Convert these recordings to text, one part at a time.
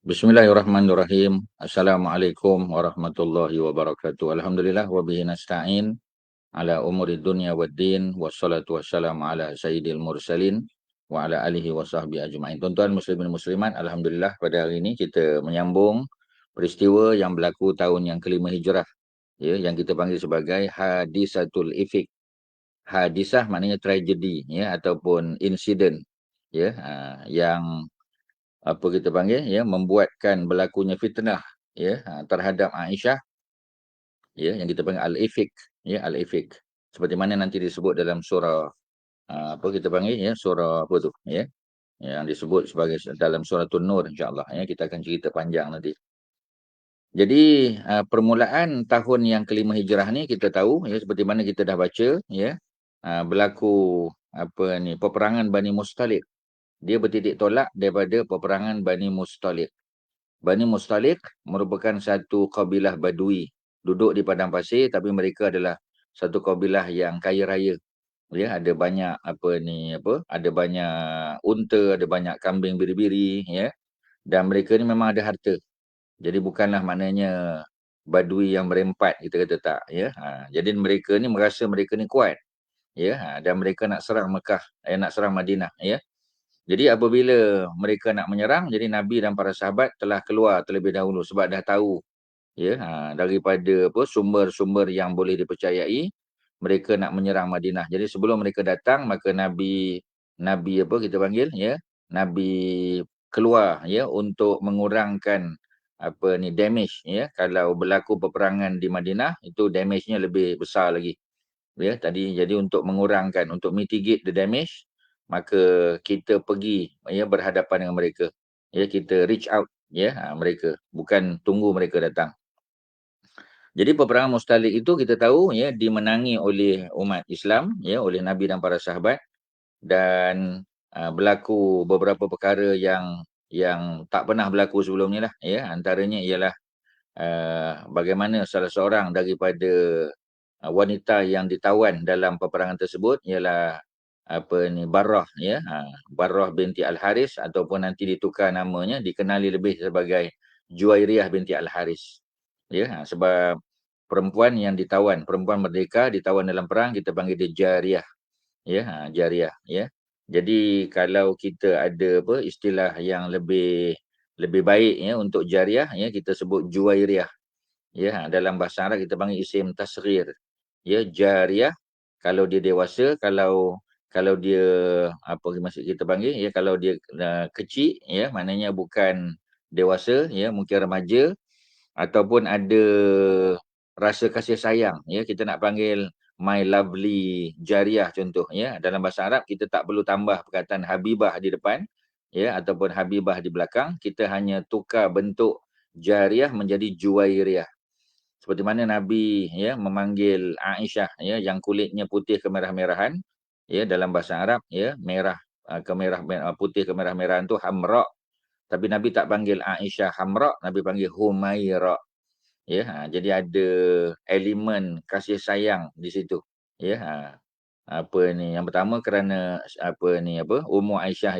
Bismillahirrahmanirrahim. Assalamualaikum warahmatullahi wabarakatuh. Alhamdulillah wa bihi nasta'in ala umuri dunya waddin wassalatu wassalamu ala sayyidil mursalin wa ala alihi wa sahbihi ajma'in. Tuan-tuan muslimin muslimat, alhamdulillah pada hari ini kita menyambung peristiwa yang berlaku tahun yang kelima Hijrah, ya, yang kita panggil sebagai Hadisatul Ifk. Hadisah maknanya tragedi, ya, ataupun insiden, ya, yang apa kita panggil, ya, membuatkan berlakunya fitnah, ya, terhadap Aisyah, ya, yang kita panggil al-ifk, ya, al-ifk, seperti mana nanti disebut dalam surah, apa kita panggil, ya, surah apa tu, ya, yang disebut sebagai dalam surah An-Nur, insyaallah, ya, kita akan cerita panjang nanti. Jadi permulaan tahun yang kelima Hijrah ni kita tahu, ya, seperti mana kita dah baca, ya, berlaku apa ni, peperangan Bani Mustaliq. Dia bertitik tolak daripada peperangan Bani Mustaliq. Bani Mustaliq merupakan satu kabilah Badui, duduk di padang pasir, tapi mereka adalah satu kabilah yang kaya raya. Ya, ada banyak apa ni, apa? Ada banyak unta, ada banyak kambing biri-biri, ya. Dan mereka ni memang ada harta. Jadi bukanlah maknanya Badui yang berempat, kita kata tak, ya. Jadi mereka ni merasa mereka ni kuat, ya. Dan mereka nak serang Mekah, nak serang Madinah, ya. Jadi apabila mereka nak menyerang, jadi Nabi dan para sahabat telah keluar terlebih dahulu sebab dah tahu, ya, daripada apa sumber-sumber yang boleh dipercayai, mereka nak menyerang Madinah. Jadi sebelum mereka datang, maka Nabi apa kita panggil, ya, Nabi keluar, ya, untuk mengurangkan apa ni damage, ya. Kalau berlaku peperangan di Madinah, itu damage-nya lebih besar lagi. Ya, tadi jadi untuk mengurangkan, untuk mitigate the damage, maka kita pergi, ya, berhadapan dengan mereka. Ya, kita reach out, ya, mereka, bukan tunggu mereka datang. Jadi peperangan Mustalik itu kita tahu, ya, dimenangi oleh umat Islam, ya, oleh Nabi dan para sahabat, dan berlaku beberapa perkara yang tak pernah berlaku sebelumnya lah, ya. Antaranya ialah bagaimana salah seorang daripada wanita yang ditawan dalam peperangan tersebut ialah apa ni, Barrah, ya, Barrah binti Al-Haris, ataupun nanti ditukar namanya, dikenali lebih sebagai Juwairiyah binti Al-Haris, ya. Sebab perempuan yang ditawan, perempuan merdeka ditawan dalam perang, kita panggil dia Jariyah, ya, Jariyah, ya. Jadi kalau kita ada apa istilah yang lebih lebih baik, ya, untuk Jariyah, ya, kita sebut Juwairiyah, ya. Dalam bahasa Arab kita panggil isim tasghir, ya. Jariyah kalau dia dewasa, kalau dia apa maksud kita panggil, ya, kalau dia kecil, ya, maknanya bukan dewasa, ya, mungkin remaja, ataupun ada rasa kasih sayang, ya, kita nak panggil my lovely Jariyah contoh, ya. Dalam bahasa Arab kita tak perlu tambah perkataan Habibah di depan, ya, ataupun Habibah di belakang, kita hanya tukar bentuk Jariyah menjadi Juwairiyah. Seperti mana Nabi, ya, memanggil Aisyah, ya, yang kulitnya putih kemerah-merahan, ya, dalam bahasa Arab, ya, merah, putih kemerah-merahan tu hamra, tapi Nabi tak panggil Aisyah hamra, Nabi panggil Humaira, ya. Jadi ada elemen kasih sayang di situ, ya. Apa ni, yang pertama kerana apa ni, apa, umur Aisyah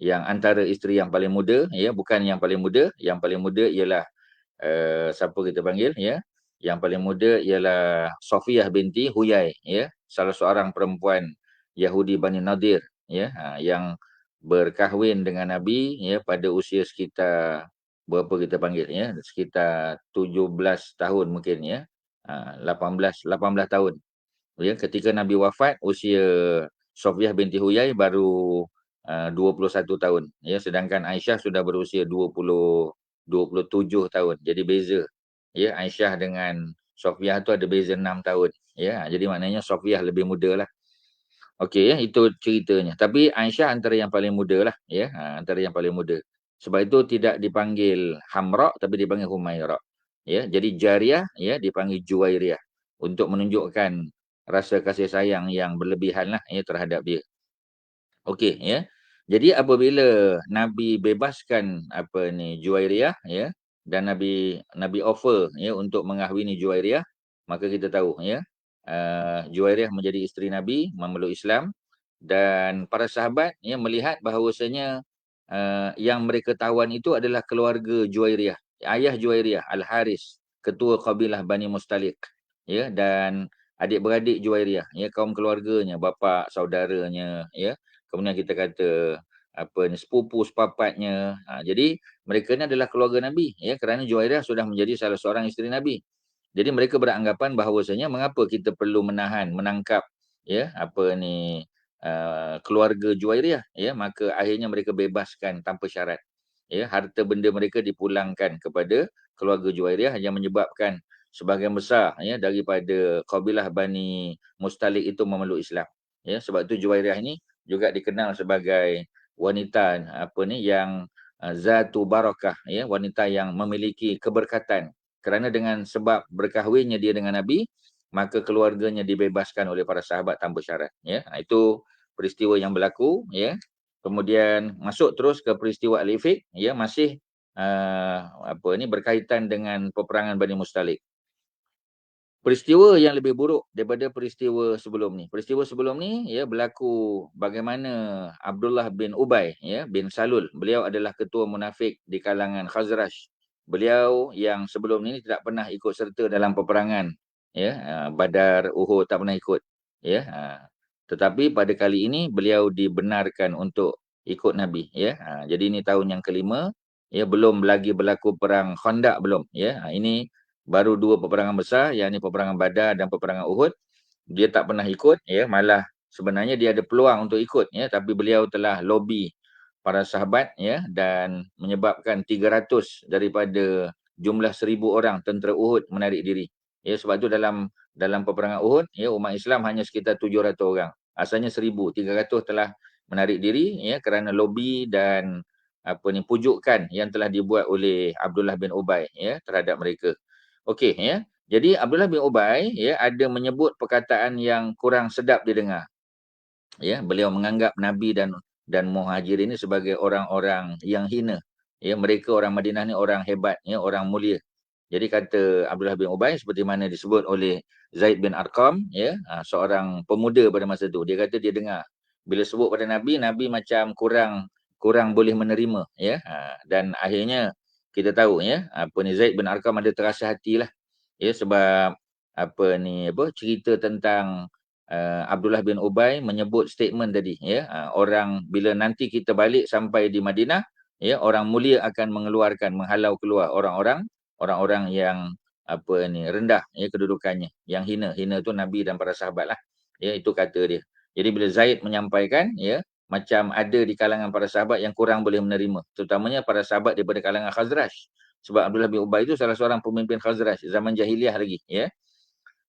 yang antara isteri yang paling muda, ya, bukan yang paling muda, yang paling muda ialah siapa kita panggil, ya, yang paling muda ialah Safiyah binti Huyai, ya, salah seorang perempuan Yahudi Bani Nadir, ya, yang berkahwin dengan Nabi, ya, pada usia sekitar berapa kita panggil, ya, sekitar 17 tahun mungkin, ya, 18 tahun, ya. Ketika Nabi wafat, usia Safiyah binti Huyai baru 21 tahun, ya, sedangkan Aisyah sudah berusia 27 tahun. Jadi beza, ya, Aisyah dengan Safiyah tu ada beza 6 tahun, ya. Jadi maknanya Safiyah lebih muda lah. Okey, ya, itu ceritanya. Tapi Aisyah antara yang paling muda lah, ya, antara yang paling muda. Sebab itu tidak dipanggil Hamra tapi dipanggil Humaira. Ya, jadi Jariyah, ya, dipanggil Juwairiyah untuk menunjukkan rasa kasih sayang yang berlebihan lah, ya, terhadap dia. Okey, ya. Jadi apabila Nabi bebaskan apa ni Juwairiyah, ya, dan Nabi Nabi offer, ya, untuk mengahwini Juwairiyah, maka kita tahu, ya, Juwairiyah menjadi isteri Nabi, memeluk Islam, dan para sahabat, ya, melihat bahawasanya yang mereka tawan itu adalah keluarga Juwairiyah, ayah Juwairiyah Al-Haris, ketua kabilah Bani Mustalik, ya, dan adik-beradik Juwairiyah, ya, kaum keluarganya, bapa saudaranya, ya. Kemudian kita kata apa ni, sepupu sepapatnya. Jadi mereka ni adalah keluarga Nabi, ya, kerana Juwairiyah sudah menjadi salah seorang isteri Nabi. Jadi mereka beranggapan bahawasanya mengapa kita perlu menangkap, ya, apa ni, keluarga Juwairiyah, ya, maka akhirnya mereka bebaskan tanpa syarat, ya, harta benda mereka dipulangkan kepada keluarga Juwairiyah yang menyebabkan sebahagian besar, ya, daripada kabilah Bani Mustalik itu memeluk Islam, ya. Sebab tu Juwairiyah ini juga dikenal sebagai wanita apa ni yang zatu barakah, ya, wanita yang memiliki keberkatan, kerana dengan sebab berkahwinnya dia dengan Nabi, maka keluarganya dibebaskan oleh para sahabat tanpa syarat, ya. Itu peristiwa yang berlaku, ya. Kemudian masuk terus ke peristiwa Al-Ifk, ya, masih apa ni berkaitan dengan peperangan Bani Mustalik. Peristiwa yang lebih buruk daripada peristiwa sebelum ni. Peristiwa sebelum ni, ya, berlaku bagaimana Abdullah bin Ubay, ya, bin Salul. Beliau adalah ketua munafik di kalangan Khazraj. Beliau yang sebelum ni tidak pernah ikut serta dalam peperangan, ya, Badar, Uhud, tak pernah ikut, ya. Tetapi pada kali ini beliau dibenarkan untuk ikut Nabi, ya. Jadi ini tahun yang kelima, ya, belum lagi berlaku perang Khandaq belum, ya. Ini baru dua peperangan besar, yakni peperangan Badar dan peperangan Uhud. Dia tak pernah ikut, ya, malah sebenarnya dia ada peluang untuk ikut, ya, tapi beliau telah lobby para sahabat, ya, dan menyebabkan 300 daripada jumlah 1,000 orang tentera Uhud menarik diri. Ya, sebab tu dalam peperangan Uhud, ya, umat Islam hanya sekitar 700 orang. Asalnya 1,000, 300 telah menarik diri, ya, kerana lobby dan apa ni pujukan yang telah dibuat oleh Abdullah bin Ubay, ya, terhadap mereka. Okey, ya. Jadi Abdullah bin Ubay, ya, ada menyebut perkataan yang kurang sedap didengar. Ya, beliau menganggap Nabi dan Muhajirin ini sebagai orang-orang yang hina. Ya, mereka orang Madinah ni orang hebat, ya, orang mulia. Jadi kata Abdullah bin Ubay seperti mana disebut oleh Zaid bin Arqam, ya, seorang pemuda pada masa itu. Dia kata dia dengar bila sebut pada Nabi, Nabi macam kurang boleh menerima, ya. Dan akhirnya kita tahu, ya, apa ni, Zaid bin Arqam ada terasa hatilah, ya, sebab cerita tentang Abdullah bin Ubay menyebut statement tadi, ya, orang bila nanti kita balik sampai di Madinah, ya, orang mulia akan menghalau keluar orang-orang yang rendah, ya, kedudukannya, yang hina tu Nabi dan para sahabat lah, ya, itu kata dia. Jadi bila Zaid menyampaikan, ya, macam ada di kalangan para sahabat yang kurang boleh menerima, terutamanya para sahabat daripada kalangan Khazraj. Sebab Abdullah bin Ubay itu salah seorang pemimpin Khazraj zaman jahiliah lagi, ya.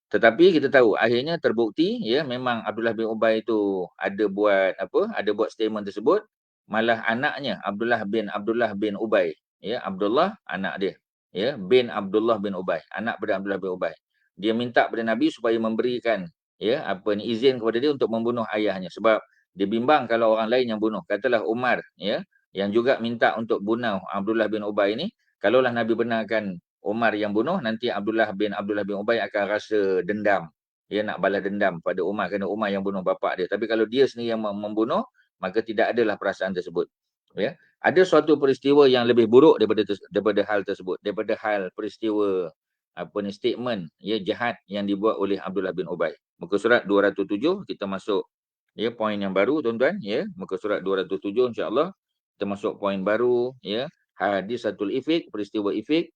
Tetapi kita tahu akhirnya terbukti, ya, memang Abdullah bin Ubay itu ada buat statement tersebut, malah anaknya Abdullah bin Ubay, ya, Abdullah anak dia, ya, bin Abdullah bin Ubay, anak pada Abdullah bin Ubay. Dia minta pada Nabi supaya memberikan, ya, izin kepada dia untuk membunuh ayahnya, sebab dia bimbang kalau orang lain yang bunuh. Katalah Umar, ya, yang juga minta untuk bunuh Abdullah bin Ubay ini, kalaulah Nabi benarkan Umar yang bunuh, nanti Abdullah bin Ubay akan rasa dendam. Dia nak balas dendam pada Umar kerana Umar yang bunuh bapa dia. Tapi kalau dia sendiri yang membunuh, maka tidak adalah perasaan tersebut. Ya. Ada suatu peristiwa yang lebih buruk daripada hal tersebut, daripada hal peristiwa statement, ya, jahat yang dibuat oleh Abdullah bin Ubay. Muka surat 207 kita masuk, ya, poin yang baru, tuan-tuan, ya. Muka surat 207 insya-Allah kita masuk poin baru, ya. Hadisatul Ifk, peristiwa Ifk.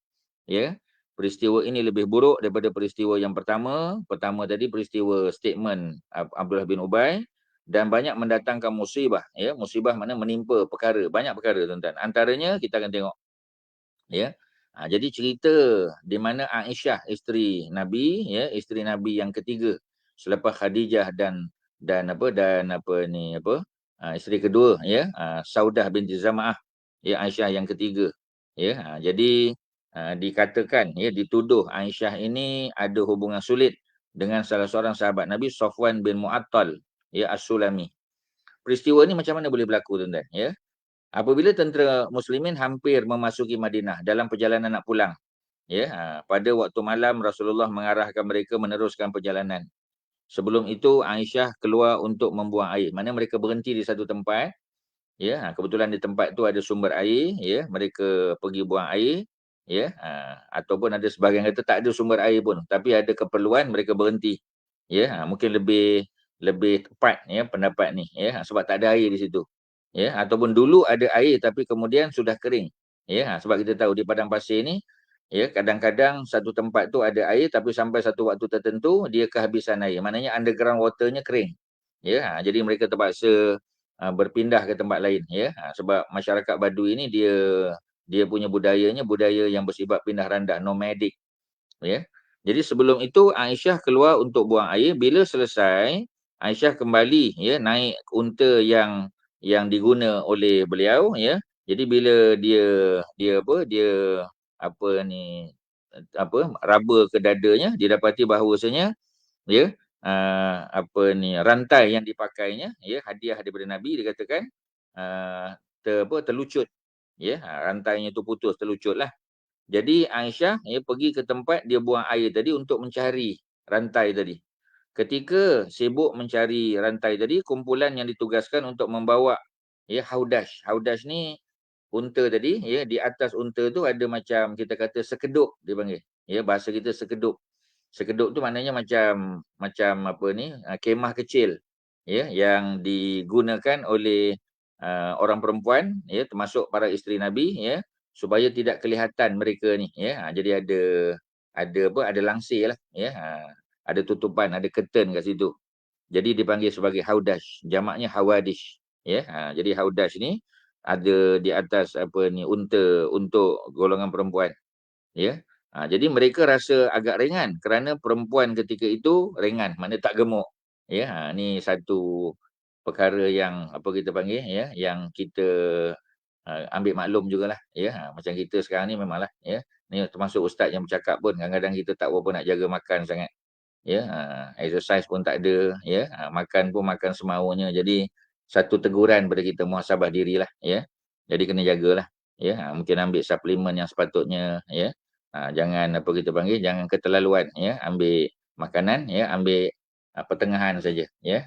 Ya, peristiwa ini lebih buruk daripada peristiwa yang pertama. Pertama tadi peristiwa statement Abdullah bin Ubay, dan banyak mendatangkan musibah, ya. Musibah mana menimpa perkara, banyak perkara, tuan-tuan. Antaranya kita akan tengok, ya. Jadi cerita di mana Aisyah isteri Nabi, ya, isteri Nabi yang ketiga selepas Khadijah isteri kedua, ya, Saudah binti Zam'ah, ya, Aisyah yang ketiga, ya. Jadi dikatakan, ya, dituduh Aisyah ini ada hubungan sulit dengan salah seorang sahabat Nabi, Safwan bin Mu'attal, ya, As-Sulami. Peristiwa ni macam mana boleh berlaku, tuan-tuan, ya? Apabila tentera muslimin hampir memasuki Madinah dalam perjalanan nak pulang, ya, pada waktu malam Rasulullah mengarahkan mereka meneruskan perjalanan. Sebelum itu Aisyah keluar untuk membuang air. Mana mereka berhenti di satu tempat, Ya, kebetulan di tempat tu ada sumber air, ya, mereka pergi buang air, ya, ataupun ada sebahagian kata tak ada sumber air pun, tapi ada keperluan mereka berhenti. Ya, mungkin lebih lebih tepat ya pendapat ni, ya, sebab tak ada air di situ. Ya, ataupun dulu ada air tapi kemudian sudah kering. Ya, sebab kita tahu di padang pasir ni, ya, kadang-kadang satu tempat tu ada air tapi sampai satu waktu tertentu dia kehabisan air. Maknanya underground waternya kering. Ya, jadi mereka terpaksa berpindah ke tempat lain, ya. Sebab masyarakat Baduy ini dia dia punya budayanya budaya yang bersifat pindah randah, nomadik, ya. Jadi sebelum itu Aisyah keluar untuk buang air, bila selesai Aisyah kembali, ya, naik unta yang diguna oleh beliau, ya. Jadi bila dia dia apa dia apa ni raba ke dadanya, dia dapati bahawasanya, ya, apa ni, rantai yang dipakainya, ya, hadiah daripada Nabi dikatakan, terlucut, ya, rantainya tu putus, terlucutlah. Jadi Aisyah, ya, pergi ke tempat dia buang air tadi untuk mencari rantai tadi. Ketika sibuk mencari rantai tadi, kumpulan yang ditugaskan untuk membawa, ya, haudash. Haudash ni unta tadi, ya, di atas unta tu ada macam kita kata sekeduk dia panggil. Ya, bahasa kita sekeduk. Sekeduk tu maknanya macam macam apa ni, kemah kecil, ya, yang digunakan oleh orang perempuan, ya, termasuk para isteri Nabi, ya, supaya tidak kelihatan mereka ni, ya. Jadi ada langsir lah, ya. Ada tutupan, ada curtain kat situ. Jadi dipanggil sebagai haudash, jamaknya hawadish, ya. Jadi haudash ni ada di atas apa ni unta untuk golongan perempuan. Ya. Jadi mereka rasa agak ringan kerana perempuan ketika itu ringan, maknanya tak gemuk. Ya, ni satu perkara yang apa kita panggil, ya, yang kita ambil maklum jugalah, ya. Macam kita sekarang ni memanglah, ya. Ni termasuk ustaz yang bercakap pun kadang-kadang kita tak berapa nak jaga makan sangat. Ya, exercise pun tak ada, ya. Makan pun makan semaunya. Jadi satu teguran pada kita, muhasabah dirilah, ya. Jadi kena jagalah, ya. Mungkin ambil suplemen yang sepatutnya, ya. Jangan apa kita panggil, jangan keterlaluan, ya. Ambil makanan, ya, ambil pertengahan saja, ya.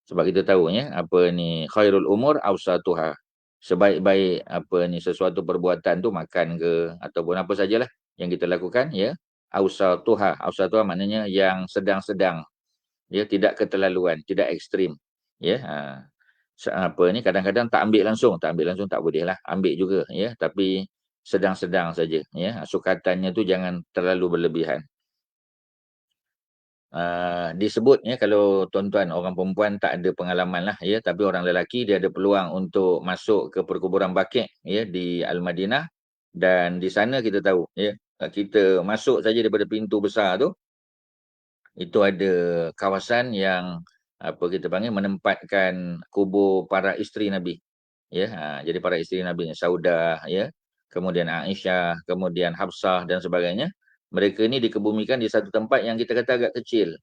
Sebab kita tahu, ya, apa ni, khairul umur awsatuha. Sebaik-baik apa ni sesuatu perbuatan tu makan ke ataupun apa sajalah yang kita lakukan, ya. Ausatuha maknanya yang sedang-sedang, ya, tidak keterlaluan, tidak ekstrim, ya. Apa ni kadang-kadang tak ambil langsung tak boleh lah, ambil juga, ya, tapi sedang-sedang saja, ya. Sukatannya tu jangan terlalu berlebihan. Disebut, ya, kalau tuan-tuan orang perempuan tak ada pengalaman lah, ya, tapi orang lelaki dia ada peluang untuk masuk ke perkuburan Baqi', ya, di Al-Madinah, dan di sana kita tahu, ya, kita masuk saja daripada pintu besar tu, itu ada kawasan yang apa kita panggil menempatkan kubur para isteri Nabi. Ya, jadi para isteri Nabi Saudah, ya, kemudian Aisyah, kemudian Hafsah dan sebagainya. Mereka ni dikebumikan di satu tempat yang kita kata agak kecil.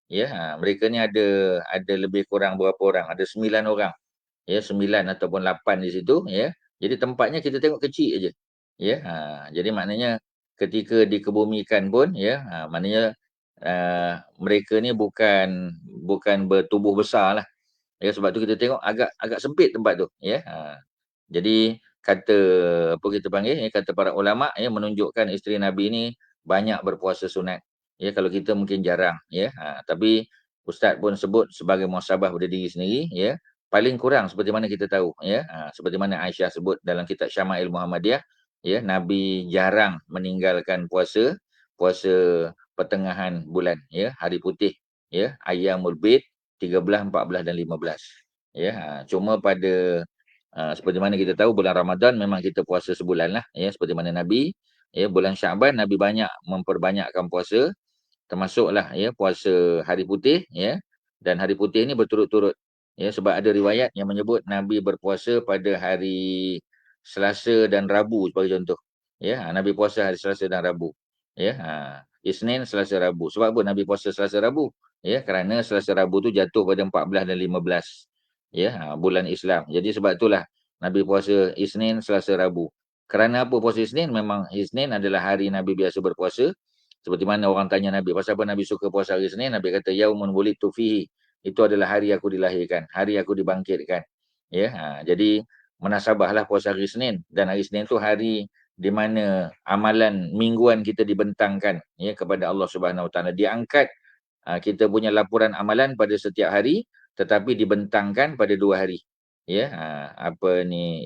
Ya, mereka ni ada lebih kurang berapa orang? Ada 9 orang. Ya, 9 ataupun 8 di situ, ya. Jadi tempatnya kita tengok kecil aja. Ya, jadi maknanya ketika dikebumikan pun, ya, maknanya mereka ni bukan bukan bertubuh besarlah. Ya, sebab tu kita tengok agak agak sempit tempat tu, ya. Jadi kata apa kita panggil, ya, kata para ulama, ya, menunjukkan isteri Nabi ni banyak berpuasa sunat. Ya, kalau kita mungkin jarang, ya. Tapi ustaz pun sebut sebagai muhasabah pada diri sendiri, ya. Paling kurang seperti mana kita tahu, ya. Seperti mana Aisyah sebut dalam kitab Syama'il Muhammadiyah, ya, Nabi jarang meninggalkan puasa, puasa pertengahan bulan, ya, hari putih, ya, Ayyamul Bid 13, 14 dan 15. Ya, cuma pada seperti mana kita tahu bulan Ramadan memang kita puasa sebulan lah, ya, seperti mana Nabi, ya, bulan Syaban Nabi banyak memperbanyakkan puasa, termasuklah, ya, puasa hari putih, ya, dan hari putih ini berturut-turut, ya, sebab ada riwayat yang menyebut Nabi berpuasa pada hari Selasa dan Rabu sebagai contoh, ya. Nabi puasa hari Selasa dan Rabu, ya. Isnin, Selasa, Rabu. Sebab apa Nabi puasa Selasa, Rabu? Ya, kerana Selasa, Rabu tu jatuh pada 14 dan 15, ya, bulan Islam. Jadi sebab itulah Nabi puasa Isnin, Selasa, Rabu. Kerana apa puasa Isnin? Memang Isnin adalah hari Nabi biasa berpuasa. Seperti mana orang tanya Nabi, pasal apa Nabi suka puasa hari Isnin? Nabi kata, Yaumun wulidtu fihi. Itu adalah hari aku dilahirkan, hari aku dibangkitkan. Ya, jadi munasabahlah puasa hari Isnin, dan hari Isnin tu hari di mana amalan mingguan kita dibentangkan ya kepada Allah Subhanahu Wa Taala. Diangkat kita punya laporan amalan pada setiap hari, tetapi dibentangkan pada 2 hari. Ya, apa ni,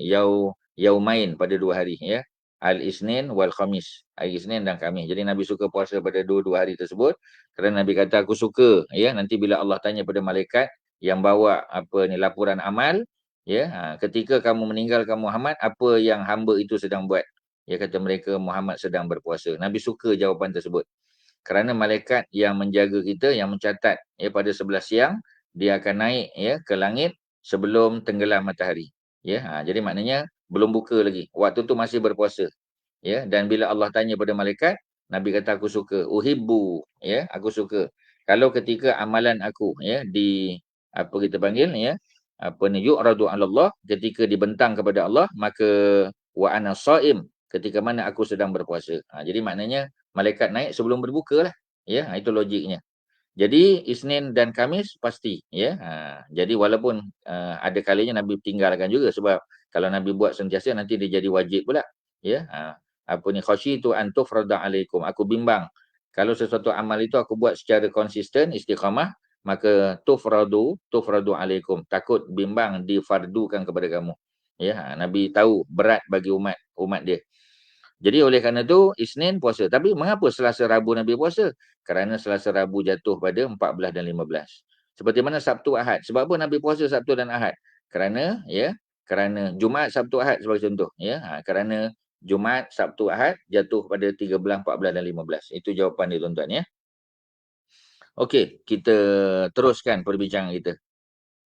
yaumain pada 2 hari ya. Al-Isnin wal Khamis. Hari Isnin dan Khamis. Jadi Nabi suka puasa pada dua hari tersebut kerana Nabi kata aku suka ya, nanti bila Allah tanya pada malaikat yang bawa apa ni laporan amal ya, ketika kamu meninggalkan Muhammad, apa yang hamba itu sedang buat? Ya, kata mereka Muhammad sedang berpuasa. Nabi suka jawapan tersebut. Kerana malaikat yang menjaga kita, yang mencatat ya pada 11 siang, dia akan naik ya ke langit sebelum tenggelam matahari. Ya, jadi maknanya belum buka lagi. Waktu tu masih berpuasa. Ya, dan bila Allah tanya pada malaikat, Nabi kata aku suka, uhibbu ya, aku suka. Kalau ketika amalan aku ya di apa kita panggil ya, apa ni, yu'radu 'ala Allah, ketika dibentang kepada Allah, maka wa ana shaim, ketika mana aku sedang berpuasa. Jadi maknanya malaikat naik sebelum berbuka lah. Ya, itu logiknya. Jadi Isnin dan Khamis pasti ya. Jadi walaupun ada kalanya Nabi tinggalkan juga, sebab kalau Nabi buat sentiasa nanti dia jadi wajib pula. Ya. Apa ni, khasyitu an tufrada alaikum. Aku bimbang kalau sesuatu amal itu aku buat secara konsisten, istiqamah, maka tufradu alaikum. Takut bimbang difardukan kepada kamu. Ya, Nabi tahu berat bagi umat dia. Jadi oleh kerana itu Isnin puasa. Tapi mengapa Selasa Rabu Nabi puasa? Kerana Selasa Rabu jatuh pada 14 dan 15. Seperti mana Sabtu Ahad. Sebab apa Nabi puasa Sabtu dan Ahad? Kerana Jumaat Sabtu Ahad sebagai contoh ya. Kerana Jumaat Sabtu Ahad jatuh pada 13, 14 dan 15. Itu jawapan dia tuan-tuan ya. Okey, kita teruskan perbincangan kita.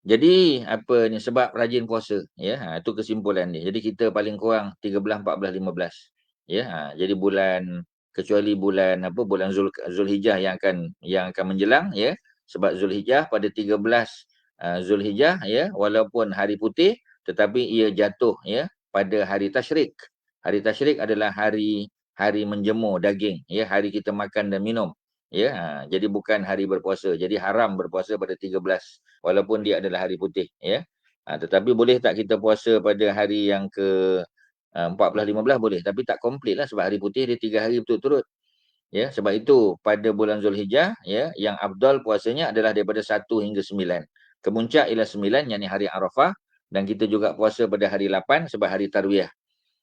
Jadi apa ni sebab rajin puasa ya, itu kesimpulan dia. Jadi kita paling kurang 13, 14, 15 ya. Jadi bulan, kecuali bulan apa, bulan Zulhijjah yang akan menjelang ya. Sebab Zulhijjah pada 13 Zulhijjah ya, walaupun hari putih tetapi ia jatuh ya pada hari tasyrik. Hari tasyrik adalah hari menjemur daging ya, hari kita makan dan minum ya. Jadi bukan hari berpuasa. Jadi haram berpuasa pada 13 walaupun dia adalah hari putih ya. Tetapi boleh tak kita puasa pada hari yang ke 14 15 boleh, tapi tak komplit lah sebab hari putih dia 3 hari berturut-turut. Ya, sebab itu pada bulan Zulhijjah ya, yang afdal puasanya adalah daripada 1 hingga 9. Kemuncak ialah 9 yakni hari Arafah, dan kita juga puasa pada hari 8 sebab hari Tarwiyah.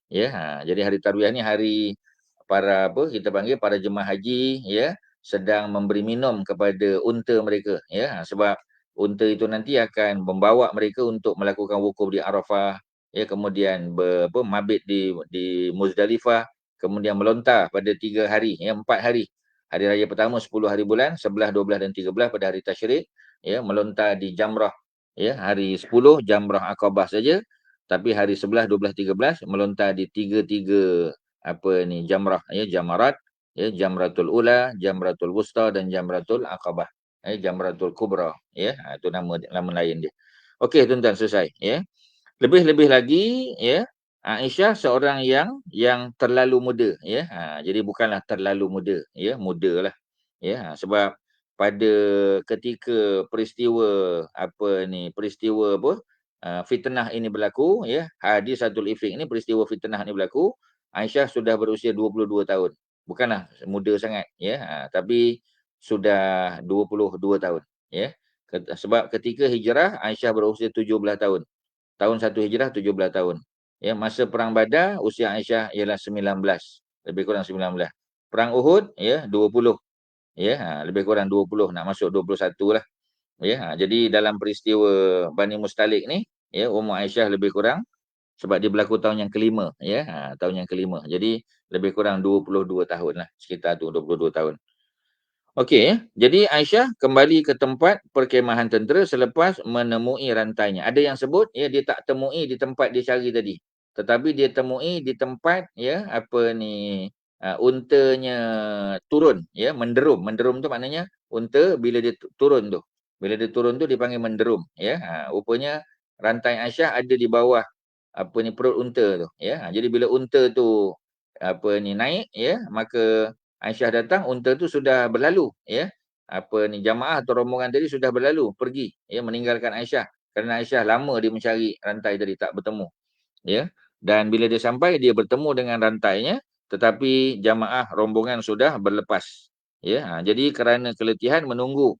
Ya, jadi hari Tarwiyah ni hari para apa kita panggil para jemaah haji ya sedang memberi minum kepada unta mereka ya, sebab unta itu nanti akan membawa mereka untuk melakukan wukuf di Arafah ya, kemudian mabit di Muzdalifah, kemudian melontar pada 3 hari ya, 4 hari. Hari raya pertama 10 hari bulan, 11, 12 dan 13 pada hari tasyrik ya, melontar di Jamrah ya, hari 10 Jamrah Aqabah saja, tapi hari 11, 12, 13 melontar di tiga-tiga apa ni jamrah ya, jamarat ya, Jamratul Ula, Jamratul Wusta dan Jamratul Aqabah. Jamratul Kubra ya. Itu nama lain dia. Okey tuan-tuan, selesai ya. Lebih-lebih lagi ya, Aisyah seorang yang terlalu muda ya. Jadi bukanlah terlalu muda ya, mudalah ya. Sebab pada ketika peristiwa apa, fitnah ini berlaku ya, hadisatul ifk ini, peristiwa fitnah ini berlaku, Aisyah sudah berusia 22 tahun. Bukanlah muda sangat ya, tapi sudah 22 tahun ya. Sebab ketika hijrah Aisyah berusia 17 tahun. Tahun 1 Hijrah 17 tahun. Ya, masa perang Badar usia Aisyah ialah 19, lebih kurang 19. Perang Uhud ya 20. Ya, lebih kurang 20, nak masuk 21 lah. Ya, jadi dalam peristiwa Bani Mustalik ni ya, umur Aisyah lebih kurang, sebab dia berlaku tahun yang kelima ya, tahun yang kelima. Jadi lebih kurang 22 tahun lah, sekitar tu 22 tahun. Okey ya. Jadi Aisyah kembali ke tempat perkemahan tentera selepas menemui rantainya. Ada yang sebut ya dia tak temui di tempat dia cari tadi. Tetapi dia temui di tempat ya apa ni, untanya turun ya, menderum. Menderum tu maknanya unta bila dia turun tu. Bila dia turun tu dipanggil menderum ya. Rupanya rantai Aisyah ada di bawah apa ni, perut unta tu ya. Jadi bila unta tu apa ni naik ya, maka Aisyah datang, unta tu sudah berlalu ya. Apa ni, jamaah atau rombongan tadi sudah berlalu pergi ya, meninggalkan Aisyah. kerana Aisyah lama dia mencari rantai tadi tak bertemu, ya. Dan bila dia sampai, dia bertemu dengan rantainya, tetapi jamaah rombongan sudah berlepas, ya. Jadi kerana keletihan menunggu,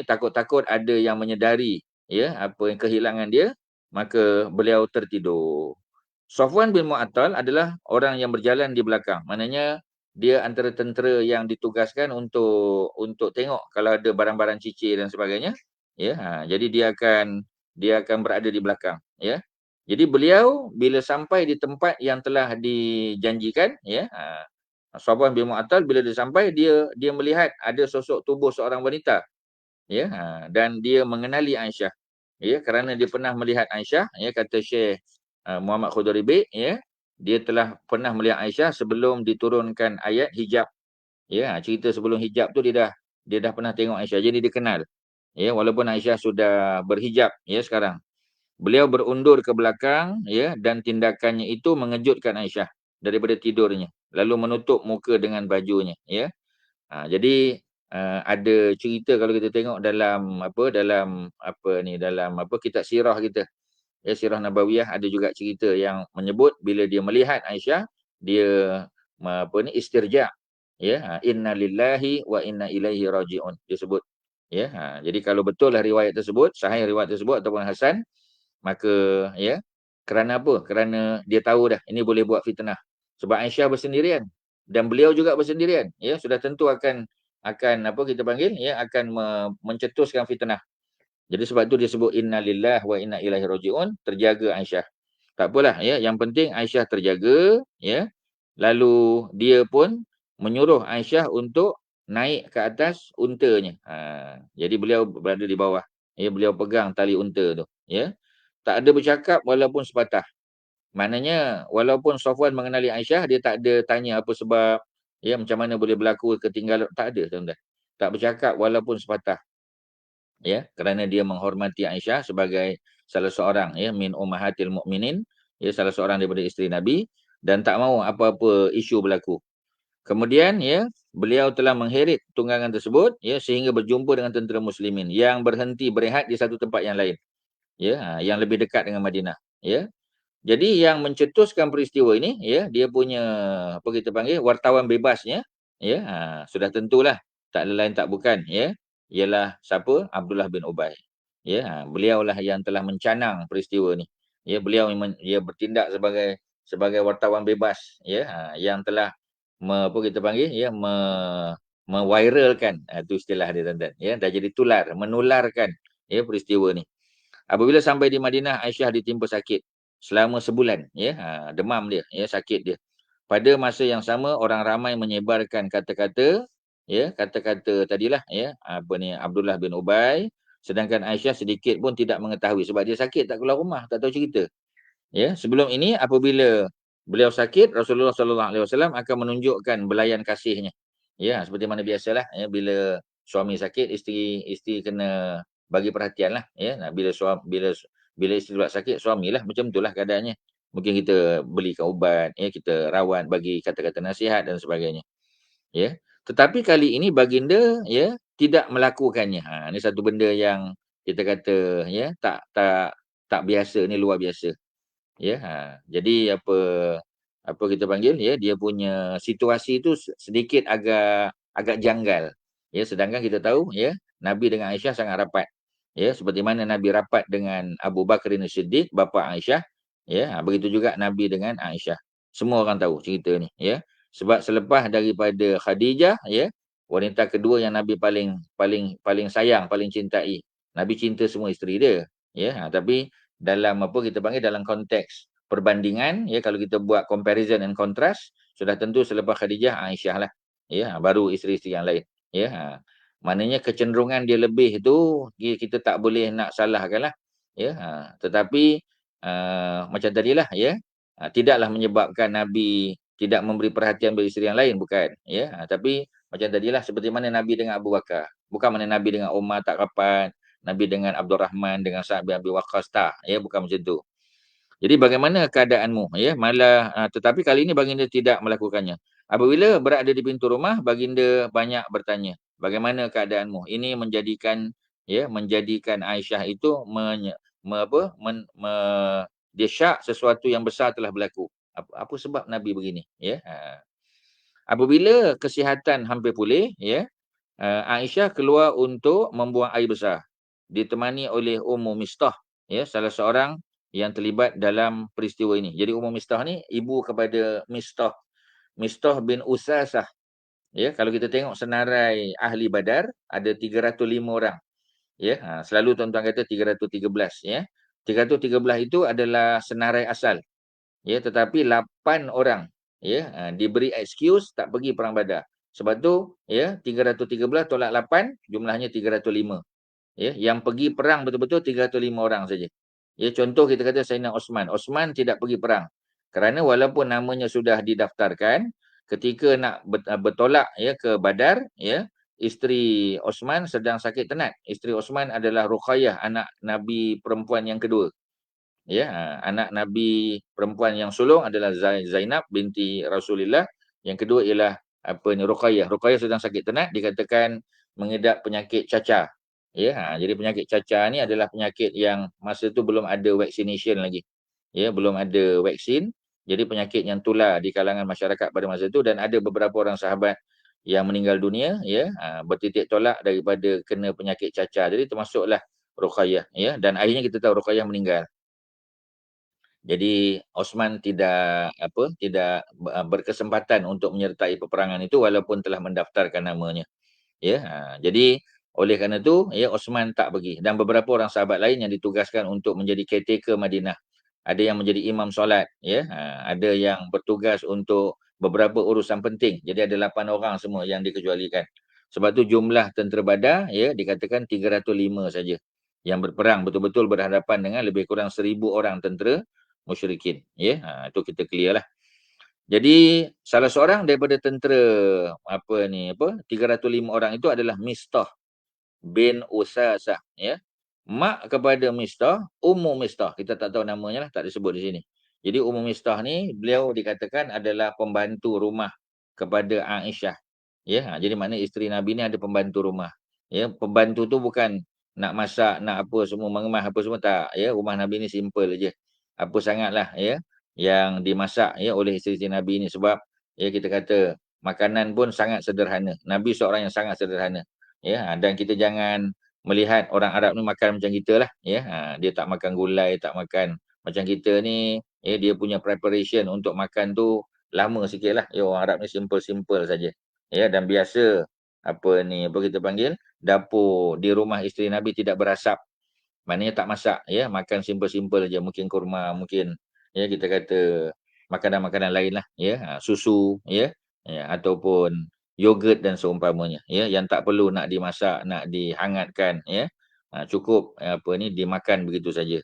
takut-takut ada yang menyedari, ya, apa yang kehilangan dia, maka beliau tertidur. Safwan bin Mu'attal adalah orang yang berjalan di belakang. Maknanya dia antara tentera yang ditugaskan untuk tengok kalau ada barang-barang cicir dan sebagainya, ya. Jadi dia akan berada di belakang, ya. Jadi beliau bila sampai di tempat yang telah dijanjikan, ya, Safwan bin Mu'attal bila dia sampai, dia melihat ada sosok tubuh seorang wanita, ya, dan dia mengenali Aisyah, ya, kerana dia pernah melihat Aisyah, ya, kata Syekh Muhammad Khudaribi, ya, dia telah pernah melihat Aisyah sebelum diturunkan ayat hijab, ya. Cerita sebelum hijab tu dia dah pernah tengok Aisyah, jadi dia kenal, ya, walaupun Aisyah sudah berhijab, ya, sekarang. Beliau berundur ke belakang, ya, dan tindakannya itu mengejutkan Aisyah daripada tidurnya, lalu menutup muka dengan bajunya, ya. Jadi ada cerita kalau kita tengok dalam kitab sirah kita, ya, sirah Nabawiyah, ada juga cerita yang menyebut bila dia melihat Aisyah, dia istirja, ya, inna lillahi wa inna ilaihi rajiun dia sebut, ya. Jadi kalau betul lah riwayat tersebut, sahih riwayat tersebut ataupun hasan, maka, ya, kerana apa? Kerana dia tahu dah ini boleh buat fitnah. Sebab Aisyah bersendirian dan beliau juga bersendirian, ya, sudah tentu akan apa kita panggil, ya, akan mencetuskan fitnah. Jadi sebab tu dia sebut inna lillahi wa inna ilaihi rajiun, terjaga Aisyah. Tak apalah, ya, yang penting Aisyah terjaga, ya. Lalu dia pun menyuruh Aisyah untuk naik ke atas untanya. Jadi beliau berada di bawah, ya, beliau pegang tali unta tu, ya. Tak ada bercakap walaupun sepatah. Maknanya walaupun Safwan mengenali Aisyah, dia tak ada tanya apa sebab, ya, macam mana boleh berlaku ketinggalan, tak ada, tuan-tuan. Tak bercakap walaupun sepatah, ya, kerana dia menghormati Aisyah sebagai salah seorang, ya, min ummahatil mukminin, ya, salah seorang daripada isteri Nabi, dan tak mahu apa-apa isu berlaku. Kemudian, ya, beliau telah mengheret tunggangan tersebut, ya, sehingga berjumpa dengan tentera muslimin yang berhenti berehat di satu tempat yang lain, ya, yang lebih dekat dengan Madinah, ya. Jadi yang mencetuskan peristiwa ini, ya, dia punya apa kita panggil wartawan bebasnya, ya, sudah tentulah tak lain tak bukan, ya, ialah siapa? Abdullah bin Ubay. Ya, beliaulah yang telah mencanang peristiwa ni. Ya, beliau dia bertindak sebagai wartawan bebas, ya, yang telah apa kita panggil, ya, meviralkan, itu istilah dia, tuan-tuan, ya, dah jadi menularkan, ya, peristiwa ni. Apabila sampai di Madinah, Aisyah ditimpa sakit selama sebulan, ya, demam dia, ya, sakit dia. Pada masa yang sama, orang ramai menyebarkan kata-kata, ya, kata-kata tadilah, ya, Abdullah bin Ubay, sedangkan Aisyah sedikit pun tidak mengetahui sebab dia sakit, tak keluar rumah, tak tahu cerita. Ya, sebelum ini apabila beliau sakit, Rasulullah sallallahu alaihi wasallam akan menunjukkan belayan kasihnya. Ya, seperti mana biasalah, ya, bila suami sakit, isteri kena bagi perhatianlah, ya. Bila isteri pula sakit, suamilah, macam itulah keadaannya. Mungkin kita belikan ubat, ya, kita rawat, bagi kata-kata nasihat dan sebagainya, ya. Tetapi kali ini baginda, ya, tidak melakukannya. Ini satu benda yang kita kata, ya, tak biasa, ni luar biasa. Ya, jadi apa kita panggil, ya, dia punya situasi itu sedikit agak agak janggal. Ya, sedangkan kita tahu, ya, Nabi dengan Aisyah sangat rapat. Ya, seperti mana Nabi rapat dengan Abu Bakar As-Siddiq, bapa Aisyah, ya, begitu juga Nabi dengan Aisyah. Semua orang tahu cerita ni, ya. Sebab selepas daripada Khadijah, ya, wanita kedua yang Nabi paling paling paling sayang, paling cintai. Nabi cinta semua isteri dia, ya, tapi dalam apa kita panggil, dalam konteks perbandingan, ya, kalau kita buat comparison and contrast, sudah tentu selepas Khadijah, Aisyah lah, ya, baru isteri-isteri yang lain, ya. Maknanya kecenderungan dia lebih tu kita tak boleh nak salahkan lah, ya. Tetapi macam tadilah, ya, tidaklah menyebabkan Nabi tidak memberi perhatian bagi isteri yang lain, bukan, ya. Tapi macam tadilah, seperti mana Nabi dengan Abu Bakar, bukan mana Nabi dengan Umar tak rapat, Nabi dengan Abdul Rahman, dengan Sa'ad bin Abi Waqqas, tak, ya, bukan macam tu. Jadi bagaimana keadaanmu, ya, malah tetapi kali ini baginda tidak melakukannya. Apabila berada di pintu rumah, baginda banyak bertanya, bagaimana keadaanmu? Ini menjadikan ya, menjadikan Aisyah itu dia syak sesuatu yang besar telah berlaku. Apa sebab Nabi begini, ya. Apabila kesihatan hampir pulih, ya, Aisyah keluar untuk membuang air besar, ditemani oleh Ummu Mistah, ya, salah seorang yang terlibat dalam peristiwa ini. Jadi Ummu Mistah ni ibu kepada Mistah bin Usasah. Ya, kalau kita tengok senarai ahli Badar ada 305 orang. Ya, selalu tuan-tuan kata 313, ya. 313 itu adalah senarai asal. Ya, tetapi 8 orang, ya, diberi excuse tak pergi perang Badar. Sebab tu, ya, 313 tolak 8 jumlahnya 305. Ya, yang pergi perang betul-betul 305 orang saja. Ya, contoh kita kata Sayyidina Osman. Osman tidak pergi perang. Kerana walaupun namanya sudah didaftarkan, ketika nak bertolak, ya, ke Badar, ya, isteri Osman sedang sakit tenat. Isteri Osman adalah Ruqayyah, anak Nabi perempuan yang kedua. Ya, anak Nabi perempuan yang sulung adalah Zainab binti Rasulullah. Yang kedua ialah Ruqayyah. Ruqayyah sedang sakit tenat, dikatakan mengidap penyakit cacar. Ya, jadi penyakit cacar ni adalah penyakit yang masa tu belum ada vaccination lagi. Ya, belum ada vaksin. Jadi penyakit yang tular di kalangan masyarakat pada masa itu, dan ada beberapa orang sahabat yang meninggal dunia, ya, bertitik tolak daripada kena penyakit cacar. Jadi termasuklah Ruqayyah, ya, dan akhirnya kita tahu Ruqayyah meninggal. Jadi Osman tidak berkesempatan untuk menyertai peperangan itu walaupun telah mendaftarkan namanya. Ya, jadi oleh kerana itu, ya, Osman tak pergi, dan beberapa orang sahabat lain yang ditugaskan untuk menjadi caretaker Madinah. Ada yang menjadi imam solat, ya, ada yang bertugas untuk beberapa urusan penting. Jadi ada 8 orang semua yang dikecualikan. Sebab tu jumlah tentera Badar, ya, dikatakan 305 saja yang berperang betul-betul berhadapan dengan lebih kurang 1,000 orang tentera musyrikin, ya. Itu kita clear lah. Jadi salah seorang daripada tentera 305 orang itu adalah Mistah bin Usasah, ya. Mak kepada Mistah, Ummu Mistah, kita tak tahu namanya lah, tak disebut di sini. Jadi Ummu Mistah ni beliau dikatakan adalah pembantu rumah kepada Aisyah. Ya, jadi maknanya isteri Nabi ni ada pembantu rumah. Ya, pembantu tu bukan nak masak, nak apa semua, mengemas apa semua, tak. Ya, rumah Nabi ni simple aja. Apa sangatlah, ya, yang dimasak, ya, oleh isteri Nabi ni, sebab, ya, kita kata makanan pun sangat sederhana. Nabi seorang yang sangat sederhana. Ya, dan kita jangan melihat orang Arab ni makan macam kita lah, ya. Dia tak makan gulai, tak makan macam kita ni, ya, dia punya preparation untuk makan tu lama sikit lah. Ya, orang Arab ni simple-simple saja. Ya, dan biasa apa kita panggil, dapur di rumah isteri Nabi tidak berasap. Maknanya tak masak, ya, makan simple-simple aja, mungkin kurma, mungkin, ya, kita kata makanan-makanan lain lah, ya, susu, ya, ya, ataupun yogurt dan seumpamanya, ya, yang tak perlu nak dimasak, nak dihangatkan, ya. Cukup dimakan begitu saja.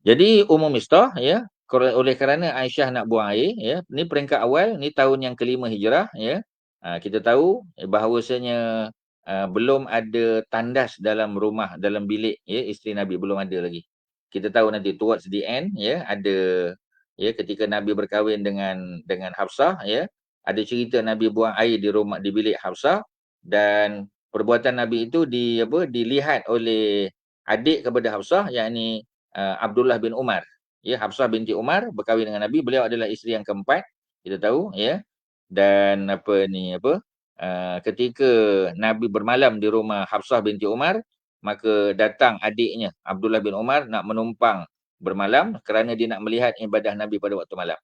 Jadi Ummu Mistah, ya, oleh kerana Aisyah nak buang air, ya, ni peringkat awal, ni tahun yang ke-5 Hijrah, ya. Kita tahu bahawasanya belum ada tandas dalam rumah, dalam bilik, ya, isteri Nabi belum ada lagi. Kita tahu nanti towards the end, ya, ada, ya, ketika Nabi berkahwin dengan Hafsah, ya, ada cerita Nabi buang air di rumah, di bilik Hafsah, dan perbuatan Nabi itu dilihat oleh adik kepada Hafsah, yakni Abdullah bin Umar. Ya, Hafsah binti Umar berkahwin dengan Nabi. Beliau adalah isteri yang keempat, kita tahu, ya. Dan ketika Nabi bermalam di rumah Hafsah binti Umar, maka datang adiknya Abdullah bin Umar nak menumpang bermalam kerana dia nak melihat ibadah Nabi pada waktu malam.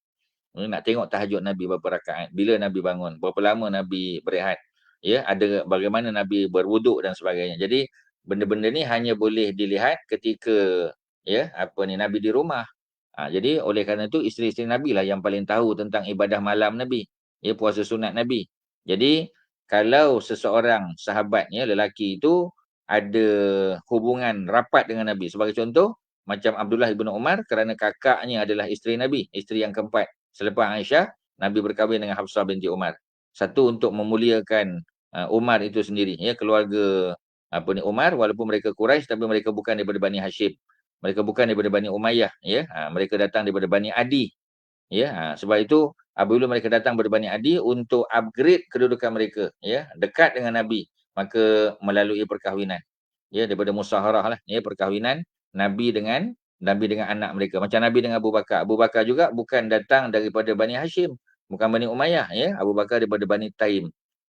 Nak tengok tahajud Nabi berapa rakaat, bila Nabi bangun, berapa lama Nabi berehat, ya, ada bagaimana Nabi berwuduk dan sebagainya. Jadi benda-benda ni hanya boleh dilihat ketika, ya, Nabi di rumah. Jadi oleh kerana itu isteri-isteri Nabi lah yang paling tahu tentang ibadah malam Nabi, ya, puasa sunat Nabi. Jadi kalau seseorang sahabatnya lelaki itu ada hubungan rapat dengan Nabi, sebagai contoh macam Abdullah bin Umar, kerana kakaknya adalah isteri Nabi, isteri yang keempat selepas Aisyah, Nabi berkahwin dengan Hafsah binti Umar. Satu, untuk memuliakan Umar itu sendiri, ya, keluarga Umar, walaupun mereka Quraisy tapi mereka bukan daripada Bani Hashim. Mereka bukan daripada Bani Umayyah, ya. Mereka datang daripada Bani Adi, ya. Sebab itu apabila mereka datang daripada Bani Adi untuk upgrade kedudukan mereka, ya, dekat dengan Nabi, maka melalui perkahwinan. Ya, daripada musaharah lah, ya, perkahwinan Nabi dengan anak mereka. Macam Nabi dengan Abu Bakar. Abu Bakar juga bukan datang daripada Bani Hashim, bukan Bani Umayyah, ya. Abu Bakar daripada Bani Taim,